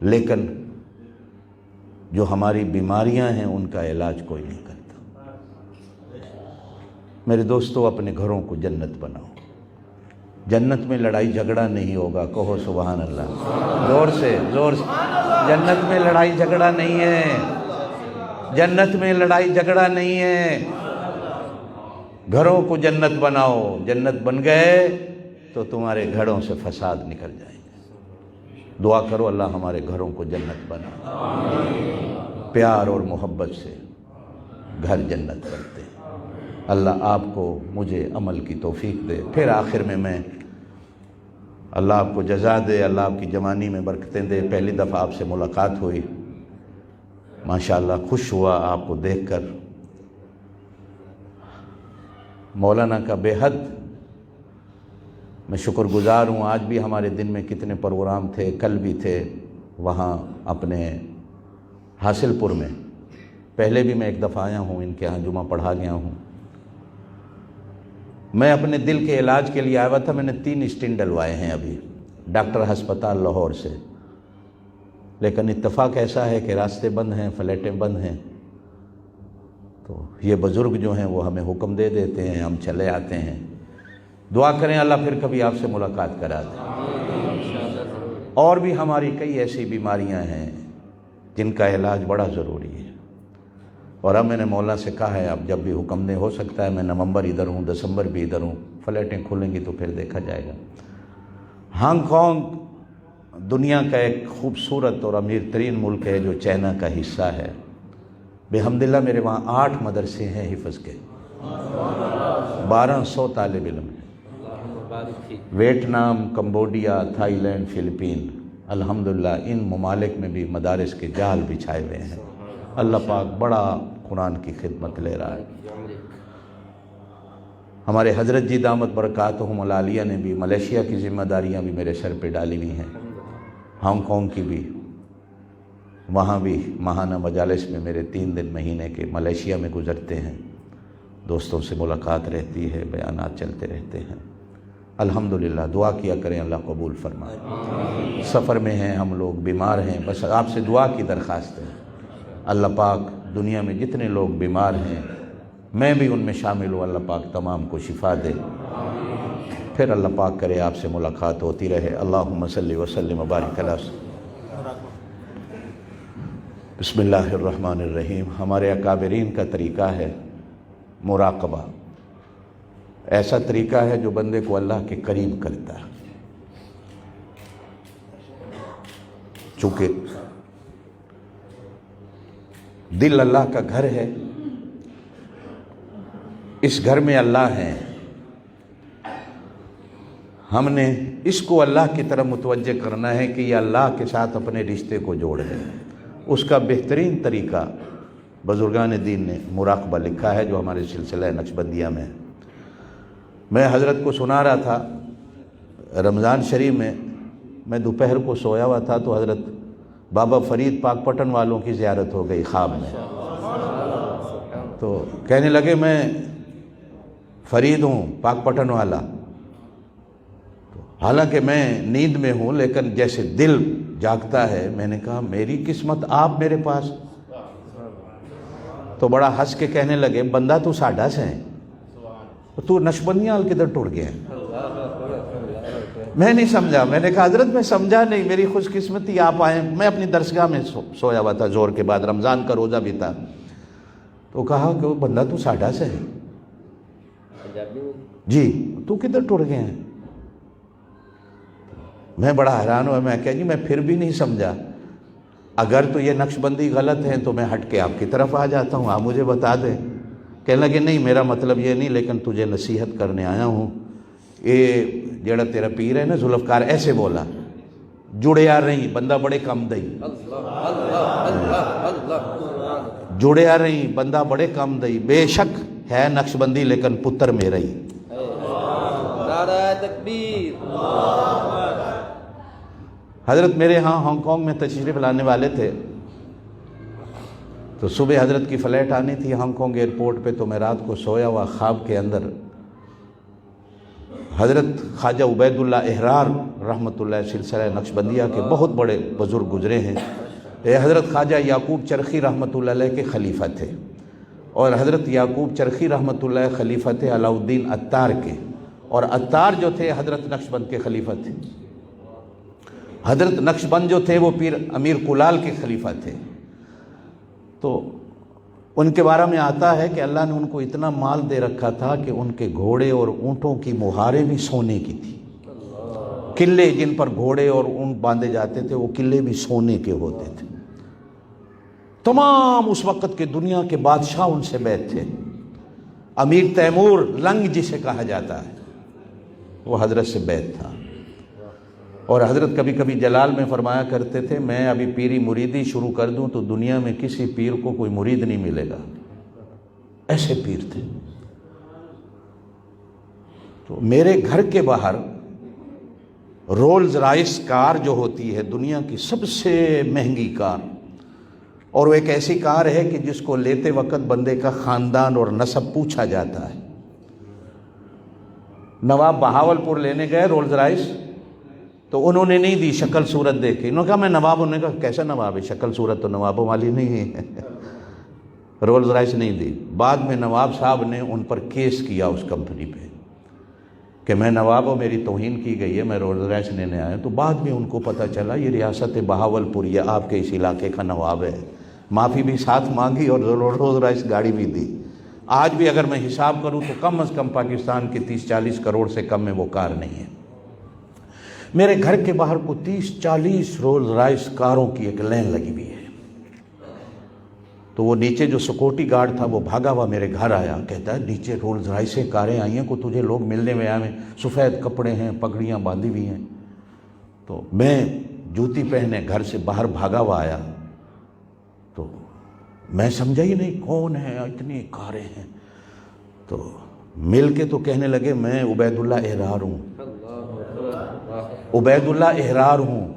A: لیکن جو ہماری بیماریاں ہیں ان کا علاج کوئی نہیں کرتا۔ میرے دوستو اپنے گھروں کو جنت بناؤ، جنت میں لڑائی جھگڑا نہیں ہوگا، کہو سبحان اللہ، زور سے زور سے۔ جنت میں لڑائی جھگڑا نہیں ہے، جنت میں لڑائی جھگڑا نہیں ہے۔ گھروں کو جنت بناؤ، جنت بن گئے تو تمہارے گھروں سے فساد نکل جائیں گے۔ دعا کرو اللہ ہمارے گھروں کو جنت بنا، پیار اور محبت سے گھر جنت بنتے ہیں۔ اللہ آپ کو مجھے عمل کی توفیق دے۔ پھر آخر میں اللہ آپ کو جزا دے، اللہ آپ کی جوانی میں برکتیں دے۔ پہلی دفعہ آپ سے ملاقات ہوئی، ماشاءاللہ خوش ہوا آپ کو دیکھ کر۔ مولانا کا بے حد میں شکر گزار ہوں۔ آج بھی ہمارے دن میں کتنے پروگرام تھے، کل بھی تھے وہاں اپنے حاصل پور میں، پہلے بھی میں ایک دفعہ آیا ہوں، ان کے ہاں جمعہ پڑھا گیا ہوں۔ میں اپنے دل کے علاج کے لیے آیا ہوا تھا، میں نے 3 اسٹنٹ ڈلوائے ہیں ابھی ڈاکٹر ہسپتال لاہور سے، لیکن اتفاق ایسا ہے کہ راستے بند ہیں، فلیٹیں بند ہیں، تو یہ بزرگ جو ہیں وہ ہمیں حکم دے دیتے ہیں، ہم چلے آتے ہیں۔ دعا کریں اللہ پھر کبھی آپ سے ملاقات کرا دے۔ اور بھی ہماری کئی ایسی بیماریاں ہیں جن کا علاج بڑا ضروری ہے، اور اب میں نے مولا سے کہا ہے اب جب بھی حکم دے، ہو سکتا ہے میں نومبر ادھر ہوں، دسمبر بھی ادھر ہوں، فلیٹیں کھلیں گی تو پھر دیکھا جائے گا۔ ہانگ کانگ دنیا کا ایک خوبصورت اور امیر ترین ملک ہے جو چائنا کا حصہ ہے۔ بحمداللہ میرے وہاں 8 مدرسے ہیں حفظ کے، 1200 طالب علم ہیں۔ Vietnam, Cambodia, Thailand, Philippine, الحمدللہ ان ممالک میں بھی مدارس کے جال بچھائے ہوئے ہیں۔ اللہ پاک بڑا قرآن کی خدمت لے رہا ہے۔ ہمارے حضرت جی دامت برکاتہم العالیہ نے بھی ملیشیا کی ذمہ داریاں بھی میرے سر پہ ڈالی ہوئی ہیں، ہانگ کانگ کی بھی، وہاں بھی ماہانہ مجالس میں میرے 3 دن مہینے کے ملیشیا میں گزرتے ہیں، دوستوں سے ملاقات رہتی ہے، بیانات چلتے رہتے ہیں۔ الحمدللہ دعا کیا کریں اللہ قبول فرمائے۔ سفر میں ہیں ہم لوگ، بیمار ہیں، بس آپ سے دعا کی درخواست ہے۔ اللہ پاک دنیا میں جتنے لوگ بیمار ہیں، میں بھی ان میں شامل ہوں، اللہ پاک تمام کو شفا دے۔ پھر اللہ پاک کرے آپ سے ملاقات ہوتی رہے۔ اللہم صلی وسلم وبارک علی بسم اللہ الرحمن الرحیم۔ ہمارے اکابرین کا طریقہ ہے مراقبہ، ایسا طریقہ ہے جو بندے کو اللہ کے قریب کرتا ہے۔ چونکہ دل اللہ کا گھر ہے، اس گھر میں اللہ ہیں، ہم نے اس کو اللہ کی طرف متوجہ کرنا ہے کہ یہ اللہ کے ساتھ اپنے رشتے کو جوڑ دے۔ اس کا بہترین طریقہ بزرگان دین نے مراقبہ لکھا ہے جو ہمارے سلسلہ نقشبندیہ میں۔ میں حضرت کو سنا رہا تھا رمضان شریف میں دوپہر کو سویا ہوا تھا تو حضرت بابا فرید پاک پٹن والوں کی زیارت ہو گئی خواب میں، تو کہنے لگے میں فرید ہوں پاک پٹن والا، تو حالانکہ میں نیند میں ہوں لیکن جیسے دل جاگتا ہے. میں نے کہا میری قسمت آپ میرے پاس. تو بڑا ہنس کے کہنے لگے بندہ تو ساڈا سے ہے, تو نقشبندیاں کدھر ٹوٹ گئے. میں نہیں سمجھا. میں نے کہا حضرت میں سمجھا نہیں, میری خوش قسمتی آپ آئے. میں اپنی درسگاہ میں سویا ہوا تھا, زور کے بعد رمضان کا روزہ بھی تھا. تو کہا کہ وہ بندہ تو ساڈا سے ہے. جی تو کدھر ٹوٹ گئے ہیں. میں بڑا حیران ہوا. میں کہا جی میں پھر بھی نہیں سمجھا. اگر تو یہ نقش بندی غلط ہے تو میں ہٹ کے آپ کی طرف آ جاتا ہوں, آپ مجھے بتا دیں. کہنے لگے نہیں میرا مطلب یہ نہیں, لیکن تجھے نصیحت کرنے آیا ہوں. یہ جڑا تیرا پیر ہے نا ذوالفقار, ایسے بولا جڑیا رہی بندہ بڑے کم دئی. جڑیا رہی بندہ بڑے کم دئی. بے شک ہے نقش بندی لیکن پتر میرا ہی.
B: نعرہ تکبیر.
A: حضرت میرے ہاں ہانگ کانگ میں تشریف لانے والے تھے, تو صبح حضرت کی فلائٹ آنی تھی ہانگ کانگ ایئرپورٹ پہ. تو میں رات کو سویا ہوا خواب کے اندر حضرت خواجہ عبید اللہ احرار رحمۃ اللہ سلسلہ نقشبندیہ کے بہت بڑے بزرگ گزرے ہیں. حضرت خواجہ یعقوب چرخی رحمۃ اللہ علیہ کے خلیفہ تھے, اور حضرت یعقوب چرخی رحمۃ اللہ خلیفہ تھے علاء الدین عطار کے, اور عطار جو تھے حضرت نقشبند کے خلیفہ تھے. حضرت نقشبند جو تھے وہ پیر امیر کلال کے خلیفہ تھے. تو ان کے بارے میں آتا ہے کہ اللہ نے ان کو اتنا مال دے رکھا تھا کہ ان کے گھوڑے اور اونٹوں کی مہاریں بھی سونے کی تھی. قلعے جن پر گھوڑے اور اونٹ باندھے جاتے تھے وہ قلعے بھی سونے کے ہوتے تھے. تمام اس وقت کے دنیا کے بادشاہ ان سے بیعت تھے. امیر تیمور لنگ جسے کہا جاتا ہے وہ حضرت سے بیعت تھا. اور حضرت کبھی کبھی جلال میں فرمایا کرتے تھے میں ابھی پیری مریدی شروع کر دوں تو دنیا میں کسی پیر کو کوئی مرید نہیں ملے گا. ایسے پیر تھے. تو میرے گھر کے باہر رولز رائس کار جو ہوتی ہے دنیا کی سب سے مہنگی کار, اور وہ ایک ایسی کار ہے کہ جس کو لیتے وقت بندے کا خاندان اور نسب پوچھا جاتا ہے. نواب بہاول پور لینے گئے رولز رائس, تو انہوں نے نہیں دی شکل صورت دیکھ کے. انہوں نے کہا میں نواب. انہوں نے کہا کیسا نواب ہے, شکل صورت تو نوابوں والی نہیں ہے. رولز رائس نہیں دی. بعد میں نواب صاحب نے ان پر کیس کیا اس کمپنی پہ کہ میں نواب ہوں, میری توہین کی گئی ہے, میں رولز رائس لینے آیا. تو بعد میں ان کو پتہ چلا یہ ریاست بہاول پور یہ آپ کے اس علاقے کا نواب ہے. معافی بھی ساتھ مانگی اور رولز رائس گاڑی بھی دی. آج بھی اگر میں حساب کروں تو کم از کم پاکستان کے 30-40 کروڑ سے کم میں وہ کار نہیں ہے. میرے گھر کے باہر کو 30-40 رولز رائس کاروں کی ایک لین لگی ہوئی ہے. تو وہ نیچے جو سیکورٹی گارڈ تھا وہ بھاگا ہوا میرے گھر آیا, کہتا ہے نیچے رولز رائسیں کاریں آئی ہیں کو تجھے لوگ ملنے میں آئے ہیں, سفید کپڑے ہیں, پگڑیاں باندھی ہوئی ہیں. تو میں جوتی پہنے گھر سے باہر بھاگا ہوا آیا. تو میں سمجھا ہی نہیں کون ہے, اتنی کاریں ہیں. تو مل کے تو کہنے لگے میں عبید اللہ احرار ہوں, عبید اللہ احرار ہوں.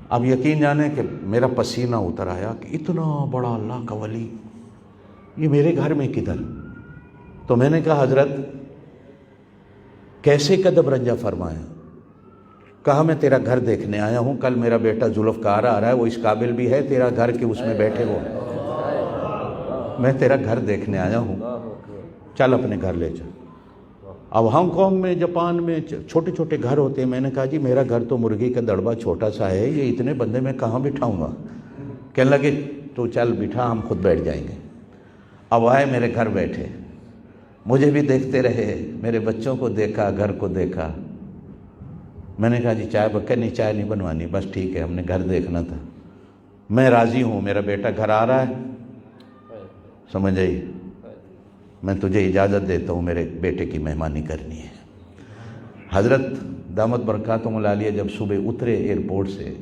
A: اب یقین جانے کہ میرا پسینہ اتر آیا کہ اتنا بڑا اللہ کا ولی یہ میرے گھر میں کدھر. تو میں نے کہا حضرت کیسے قدم رنجہ فرمایا. کہا میں تیرا گھر دیکھنے آیا ہوں, کل میرا بیٹا ذوالفقار آ رہا ہے, وہ اس قابل بھی ہے تیرا گھر کے اس میں بیٹھے ہو. میں تیرا گھر دیکھنے آیا ہوں, چل اپنے گھر لے چل. اب ہانگ کانگ میں جاپان میں چھوٹے چھوٹے گھر ہوتے ہیں. میں نے کہا جی میرا گھر تو مرغی کا دڑبا چھوٹا سا ہے, یہ اتنے بندے میں کہاں بٹھاؤں گا. کہنے لگے تو چل بٹھا, ہم خود بیٹھ جائیں گے. اب آئے میرے گھر بیٹھے, مجھے بھی دیکھتے رہے, میرے بچوں کو دیکھا, گھر کو دیکھا. میں نے کہا جی چائے نہیں چائے نہیں بنوانی, بس ٹھیک ہے ہم نے گھر دیکھنا تھا. میں راضی ہوں, میرا بیٹا گھر آ رہا ہے, سمجھ آئی, میں تجھے اجازت دیتا ہوں میرے بیٹے کی مہمانی کرنی ہے. حضرت دامت برکاتہم العالیہ جب صبح اترے ایئرپورٹ سے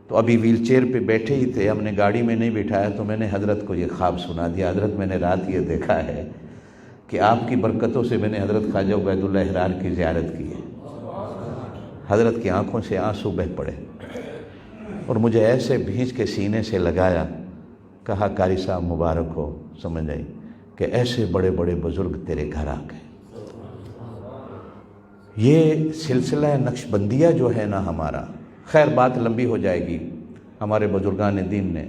A: تو ابھی ویل چیئر پہ بیٹھے ہی تھے, ہم نے گاڑی میں نہیں بٹھایا. تو میں نے حضرت کو یہ خواب سنا دیا. حضرت میں نے رات یہ دیکھا ہے کہ آپ کی برکتوں سے میں نے حضرت خواجہ عبید اللہ احرار کی زیارت کی ہے. حضرت کی آنکھوں سے آنسو بہہ پڑے اور مجھے ایسے بھینچ کے سینے سے لگایا. کہا قاری صاحب مبارک ہو, سمجھ آئی کہ ایسے بڑے بڑے بزرگ تیرے گھر آ گئے. یہ سلسلہ نقشبندیہ جو ہے نا ہمارا، خیر بات لمبی ہو جائے گی، ہمارے بزرگان دین نے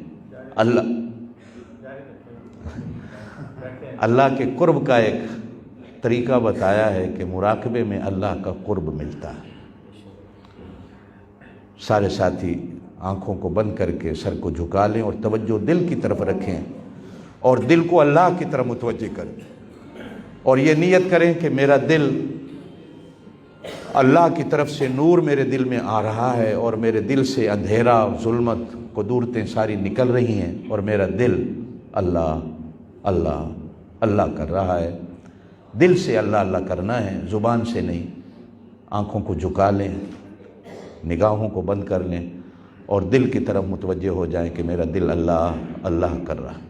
A: اللہ کے قرب کا ایک طریقہ بتایا ہے کہ مراقبے میں اللہ کا قرب ملتا ہے۔ سارے ساتھی آنکھوں کو بند کر کے سر کو جھکا لیں اور توجہ دل کی طرف رکھیں اور دل کو اللہ کی طرف متوجہ کریں اور یہ نیت کریں کہ میرا دل اللہ کی طرف سے نور میرے دل میں آ رہا ہے اور میرے دل سے اندھیرا ظلمت قدورتیں ساری نکل رہی ہیں اور میرا دل اللہ اللہ اللہ کر رہا ہے۔ دل سے اللہ اللہ کرنا ہے، زبان سے نہیں۔ آنکھوں کو جھکا لیں، نگاہوں کو بند کر لیں اور دل کی طرف متوجہ ہو جائیں کہ میرا دل اللہ اللہ کر رہا ہے۔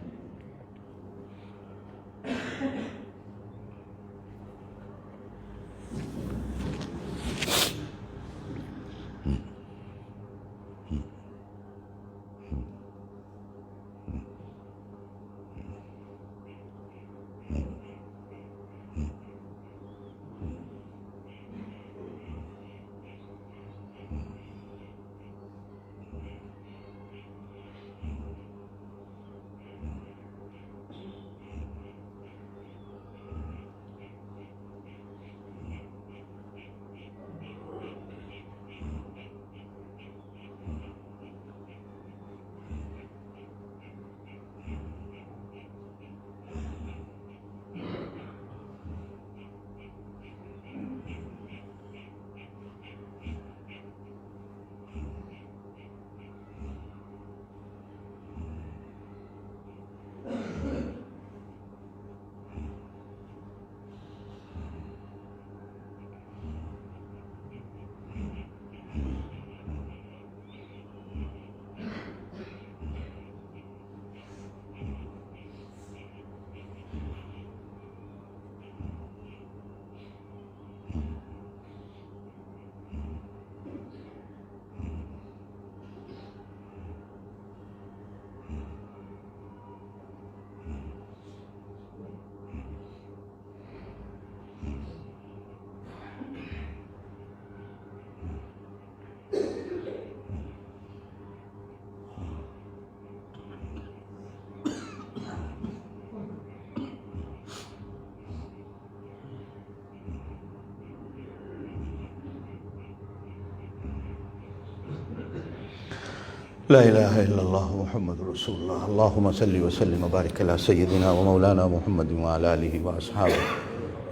A: لا الہ الا اللہ محمد رسول اللہ۔ اللہم صلی وسلم وبارک علی سیدنا و مولانا محمد وعلی آلہ واصحابہ۔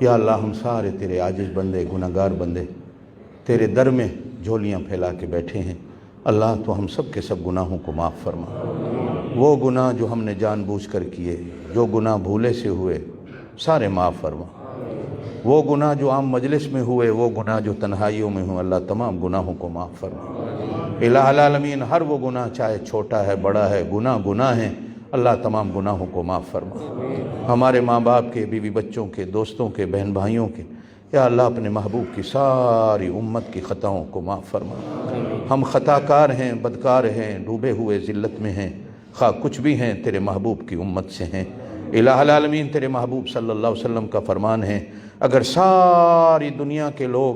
A: یا اللہ ہم سارے تیرے عاجز بندے، گناہگار بندے تیرے در میں جھولیاں پھیلا کے بیٹھے ہیں۔ اللہ تو ہم سب کے سب گناہوں کو معاف فرما۔ وہ گناہ جو ہم نے جان بوجھ کر کیے، جو گناہ بھولے سے ہوئے، سارے معاف فرما۔ وہ گناہ جو عام مجلس میں ہوئے، وہ گناہ جو تنہائیوں میں ہوئے، اللہ تمام گناہوں کو معاف فرما۔ الہ العالمین ہر وہ گناہ چاہے چھوٹا ہے بڑا ہے، گناہ ہیں، اللہ تمام گناہوں کو معاف فرما۔ ہمارے ماں باپ کے، بیوی بچوں کے، دوستوں کے، بہن بھائیوں کے، یا اللہ اپنے محبوب کی ساری امت کی خطاؤں کو معاف فرما۔ ہم خطا کار ہیں، بدکار ہیں، ڈوبے ہوئے ذلت میں ہیں، خواہ کچھ بھی ہیں تیرے محبوب کی امت سے ہیں۔ الہ العالمین تیرے محبوب صلی اللہ علیہ وسلم کا فرمان ہے، اگر ساری دنیا کے لوگ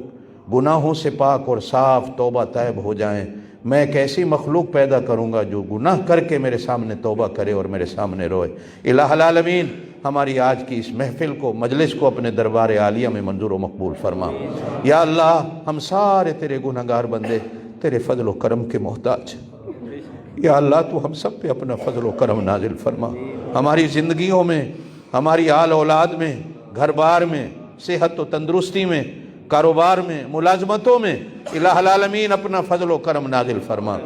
A: گناہوں سے پاک اور صاف توبہ طیب ہو جائیں، میں ایک ایسی مخلوق پیدا کروں گا جو گناہ کر کے میرے سامنے توبہ کرے اور میرے سامنے روئے۔ الہ العالمین ہماری آج کی اس محفل کو، مجلس کو اپنے دربار عالیہ میں منظور و مقبول فرما۔ یا اللہ ہم سارے تیرے گناہگار بندے تیرے فضل و کرم کے محتاج ہیں۔ یا اللہ تو ہم سب پہ اپنا فضل و کرم نازل فرما۔ ہماری زندگیوں میں، ہماری آل اولاد میں، گھر بار میں، صحت و تندرستی میں، کاروبار میں، ملازمتوں میں، الہ العالمین اپنا فضل و کرم نازل فرما۔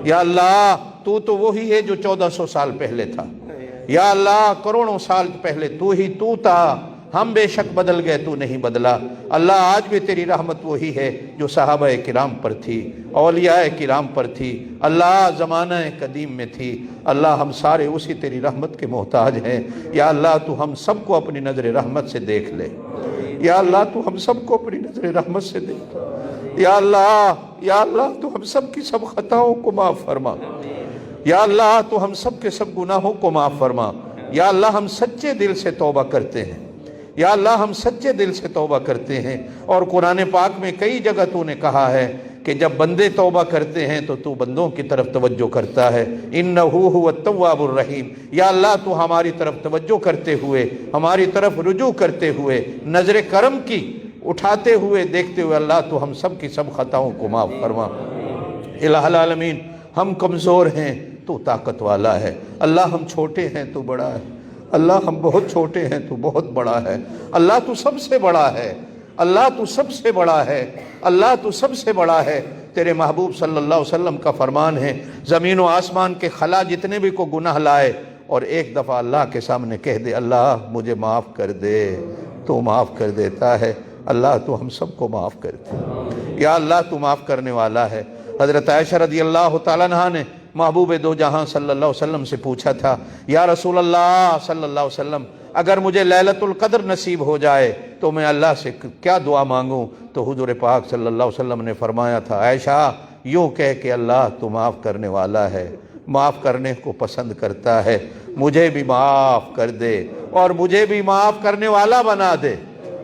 A: یا اللہ تو وہی ہے جو 1400 سال پہلے تھا۔ یا اللہ کروڑوں سال پہلے تو تھا، ہم بے شک بدل گئے، تو نہیں بدلا۔ اللہ آج بھی تیری رحمت وہی ہے جو صحابہ کرام پر تھی، اولیاء کرام پر تھی، اللہ زمانہ قدیم میں تھی۔ اللہ ہم سارے اسی تیری رحمت کے محتاج ہیں۔ یا اللہ تو ہم سب کو اپنی نظر رحمت سے دیکھ لے۔ یا اللہ تو ہم سب کو اپنی نظر رحمت سے دیکھ لے۔ یا اللہ تو ہم سب کی سب خطاؤں کو معاف فرما۔ یا اللہ تو ہم سب کے سب گناہوں کو معاف فرما۔ یا اللہ ہم سچے دل سے توبہ کرتے ہیں۔ یا اللہ ہم سچے دل سے توبہ کرتے ہیں، اور قرآن پاک میں کئی جگہ تو نے کہا ہے کہ جب بندے توبہ کرتے ہیں تو بندوں کی طرف توجہ کرتا ہے، انہ هو التواب الرحیم۔ یا اللہ تو ہماری طرف توجہ کرتے ہوئے، ہماری طرف رجوع کرتے ہوئے، نظر کرم کی اٹھاتے ہوئے، دیکھتے ہوئے، اللہ تو ہم سب کی سب خطاؤں کو معاف فرما۔ الہ العالمین ہم کمزور ہیں، تو طاقت والا ہے۔ اللہ ہم چھوٹے ہیں، تو بڑا ہے۔ اللہ ہم بہت چھوٹے ہیں، تو بہت بڑا ہے۔ اللہ تو سب سے بڑا ہے، اللہ تو سب سے بڑا ہے، اللہ تو سب سے بڑا ہے۔ تیرے محبوب صلی اللہ علیہ وسلم کا فرمان ہے، زمین و آسمان کے خلا جتنے بھی کو گناہ لائے اور ایک دفعہ اللہ کے سامنے کہہ دے اللہ مجھے معاف کر دے، تو معاف کر دیتا ہے۔ اللہ تو ہم سب کو معاف کر دے، یا اللہ تو معاف کرنے والا ہے۔ حضرت عائشہ رضی اللہ تعالیٰ عنہا نے محبوب دو جہاں صلی اللہ علیہ وسلم سے پوچھا تھا، یا رسول اللہ صلی اللہ علیہ وسلم اگر مجھے لیلۃ القدر نصیب ہو جائے تو میں اللہ سے کیا دعا مانگوں؟ تو حضور پاک صلی اللہ علیہ وسلم نے فرمایا تھا، عائشہ یوں کہہ کہ اللہ تو معاف کرنے والا ہے، معاف کرنے کو پسند کرتا ہے، مجھے بھی معاف کر دے اور مجھے بھی معاف کرنے والا بنا دے۔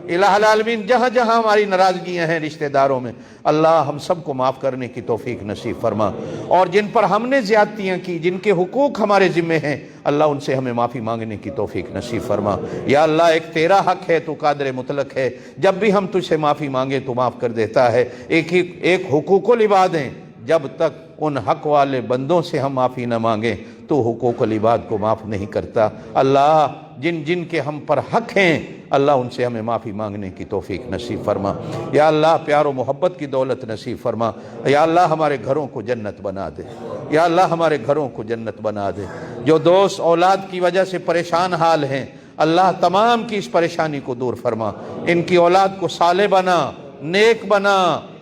A: الہ العالمین جہاں جہاں ہماری ناراضگیاں ہیں رشتہ داروں میں، اللہ ہم سب کو معاف کرنے کی توفیق نصیب فرما، اور جن پر ہم نے زیادتیاں کی، جن کے حقوق ہمارے ذمہ ہیں، اللہ ان سے ہمیں معافی مانگنے کی توفیق نصیب فرما۔ یا اللہ ایک تیرا حق ہے، تو قادر مطلق ہے، جب بھی ہم تجھ سے معافی مانگے تو معاف کر دیتا ہے۔ ایک حقوق العباد ہیں، جب تک ان حق والے بندوں سے ہم معافی نہ مانگیں تو حقوق العباد کو معاف نہیں کرتا۔ اللہ جن جن کے ہم پر حق ہیں، اللہ ان سے ہمیں معافی مانگنے کی توفیق نصیب فرما۔ یا اللہ پیار و محبت کی دولت نصیب فرما۔ یا اللہ ہمارے گھروں کو جنت بنا دے، یا اللہ ہمارے گھروں کو جنت بنا دے۔ جو دوست اولاد کی وجہ سے پریشان حال ہیں، اللہ تمام کی اس پریشانی کو دور فرما، ان کی اولاد کو صالح بنا، نیک بنا،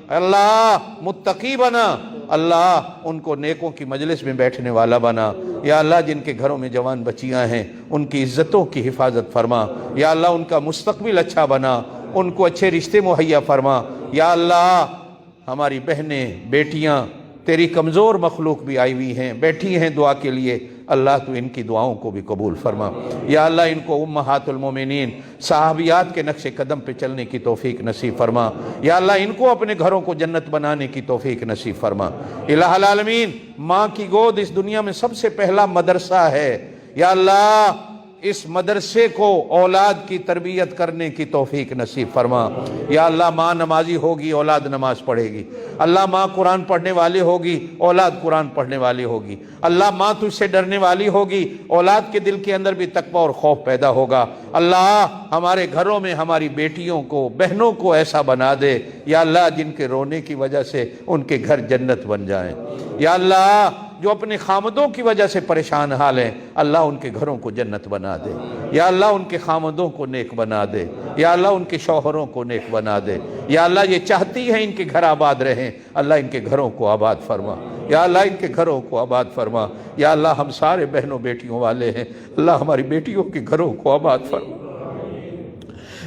A: اللہ متقی بنا، اللہ ان کو نیکوں کی مجلس میں بیٹھنے والا بنا۔ یا اللہ جن کے گھروں میں جوان بچیاں ہیں ان کی عزتوں کی حفاظت فرما۔ یا اللہ ان کا مستقبل اچھا بنا، ان کو اچھے رشتے مہیا فرما۔ یا اللہ ہماری بہنیں بیٹیاں تیری کمزور مخلوق بھی آئی ہوئی ہیں، بیٹھی ہیں دعا کے لیے، اللہ تو ان کی دعاؤں کو بھی قبول فرما۔ یا اللہ ان کو امہات المومنین صحابیات کے نقش قدم پہ چلنے کی توفیق نصیب فرما۔ یا اللہ ان کو اپنے گھروں کو جنت بنانے کی توفیق نصیب فرما۔ الہ العالمین ماں کی گود اس دنیا میں سب سے پہلا مدرسہ ہے، یا اللہ اس مدرسے کو اولاد کی تربیت کرنے کی توفیق نصیب فرما۔ یا اللہ ماں نمازی ہوگی اولاد نماز پڑھے گی، اللہ ماں قرآن پڑھنے والی ہوگی اولاد قرآن پڑھنے والی ہوگی، اللہ ماں تجھ سے ڈرنے والی ہوگی اولاد کے دل کے اندر بھی تقوی اور خوف پیدا ہوگا۔ اللہ ہمارے گھروں میں ہماری بیٹیوں کو بہنوں کو ایسا بنا دے یا اللہ جن کے رونے کی وجہ سے ان کے گھر جنت بن جائیں۔ یا اللہ جو اپنے خامدوں کی وجہ سے پریشان حال ہیں، اللہ ان کے گھروں کو جنت بنا دے۔ یا اللہ ان کے خامدوں کو نیک بنا دے، یا اللہ ان کے شوہروں کو نیک بنا دے۔ یا اللہ یہ چاہتی ہیں ان کے گھر آباد رہیں، اللہ ان کے گھروں کو آباد فرما۔ یا اللہ ان کے گھروں کو آباد فرما۔ یا اللہ ہم سارے بہنوں بیٹیوں والے ہیں، اللہ ہماری بیٹیوں کے گھروں کو آباد فرما۔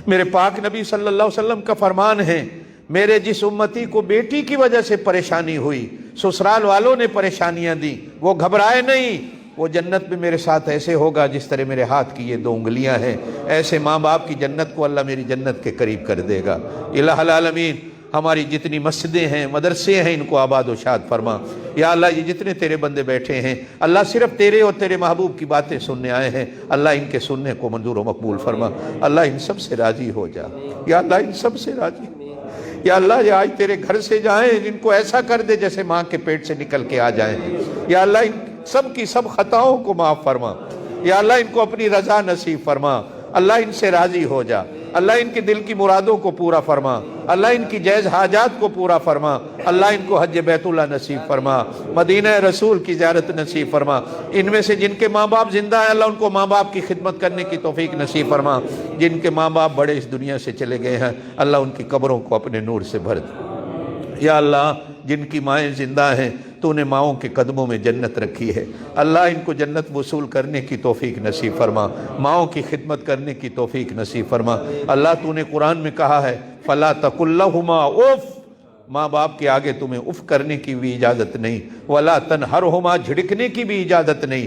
A: میرے پاک نبی صلی اللہ علیہ وسلم کا فرمان ہے، میرے جس امتی کو بیٹی کی وجہ سے پریشانی ہوئی، سسرال والوں نے پریشانیاں دی، وہ گھبرائے نہیں، وہ جنت میں میرے ساتھ ایسے ہوگا جس طرح میرے ہاتھ کی یہ 2 انگلیاں ہیں۔ ایسے ماں باپ کی جنت کو اللہ میری جنت کے قریب کر دے گا۔ الہ العالمین ہماری جتنی مسجدیں ہیں مدرسے ہیں ان کو آباد و شاد فرما۔ یا اللہ یہ جتنے تیرے بندے بیٹھے ہیں اللہ صرف تیرے اور تیرے محبوب کی باتیں سننے آئے ہیں، اللہ ان کے سننے کو منظور و مقبول فرما۔ اللہ ان سب سے راضی ہو جا، یا اللہ ان سب سے راضی۔ یا اللہ یہ آج تیرے گھر سے جائیں جن کو ایسا کر دے جیسے ماں کے پیٹ سے نکل کے آ جائیں۔ یا اللہ ان سب کی سب خطاؤں کو معاف فرما۔ یا اللہ ان کو اپنی رضا نصیب فرما، اللہ ان سے راضی ہو جا، اللہ ان کے دل کی مرادوں کو پورا فرما، اللہ ان کی جائز حاجات کو پورا فرما، اللہ ان کو حج بیت اللہ نصیب فرما، مدینہ رسول کی زیارت نصیب فرما۔ ان میں سے جن کے ماں باپ زندہ ہیں اللہ ان کو ماں باپ کی خدمت کرنے کی توفیق نصیب فرما، جن کے ماں باپ بڑے اس دنیا سے چلے گئے ہیں اللہ ان کی قبروں کو اپنے نور سے بھر دے۔ یا اللہ جن کی مائیں زندہ ہیں تو نے ماؤں کے قدموں میں جنت رکھی ہے، اللہ ان کو جنت وصول کرنے کی توفیق نصیب فرما، ماؤں کی خدمت کرنے کی توفیق نصیب فرما۔ اللہ تو نے قرآن میں کہا ہے فَلَا تَقُلْ لَهُمَا اُف، ماں باپ کے آگے تمہیں اف کرنے کی بھی اجازت نہیں، وَلَا تَنْهَرْهُمَا جھڑکنے کی بھی اجازت نہیں،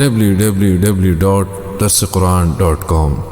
C: www.darsequran.com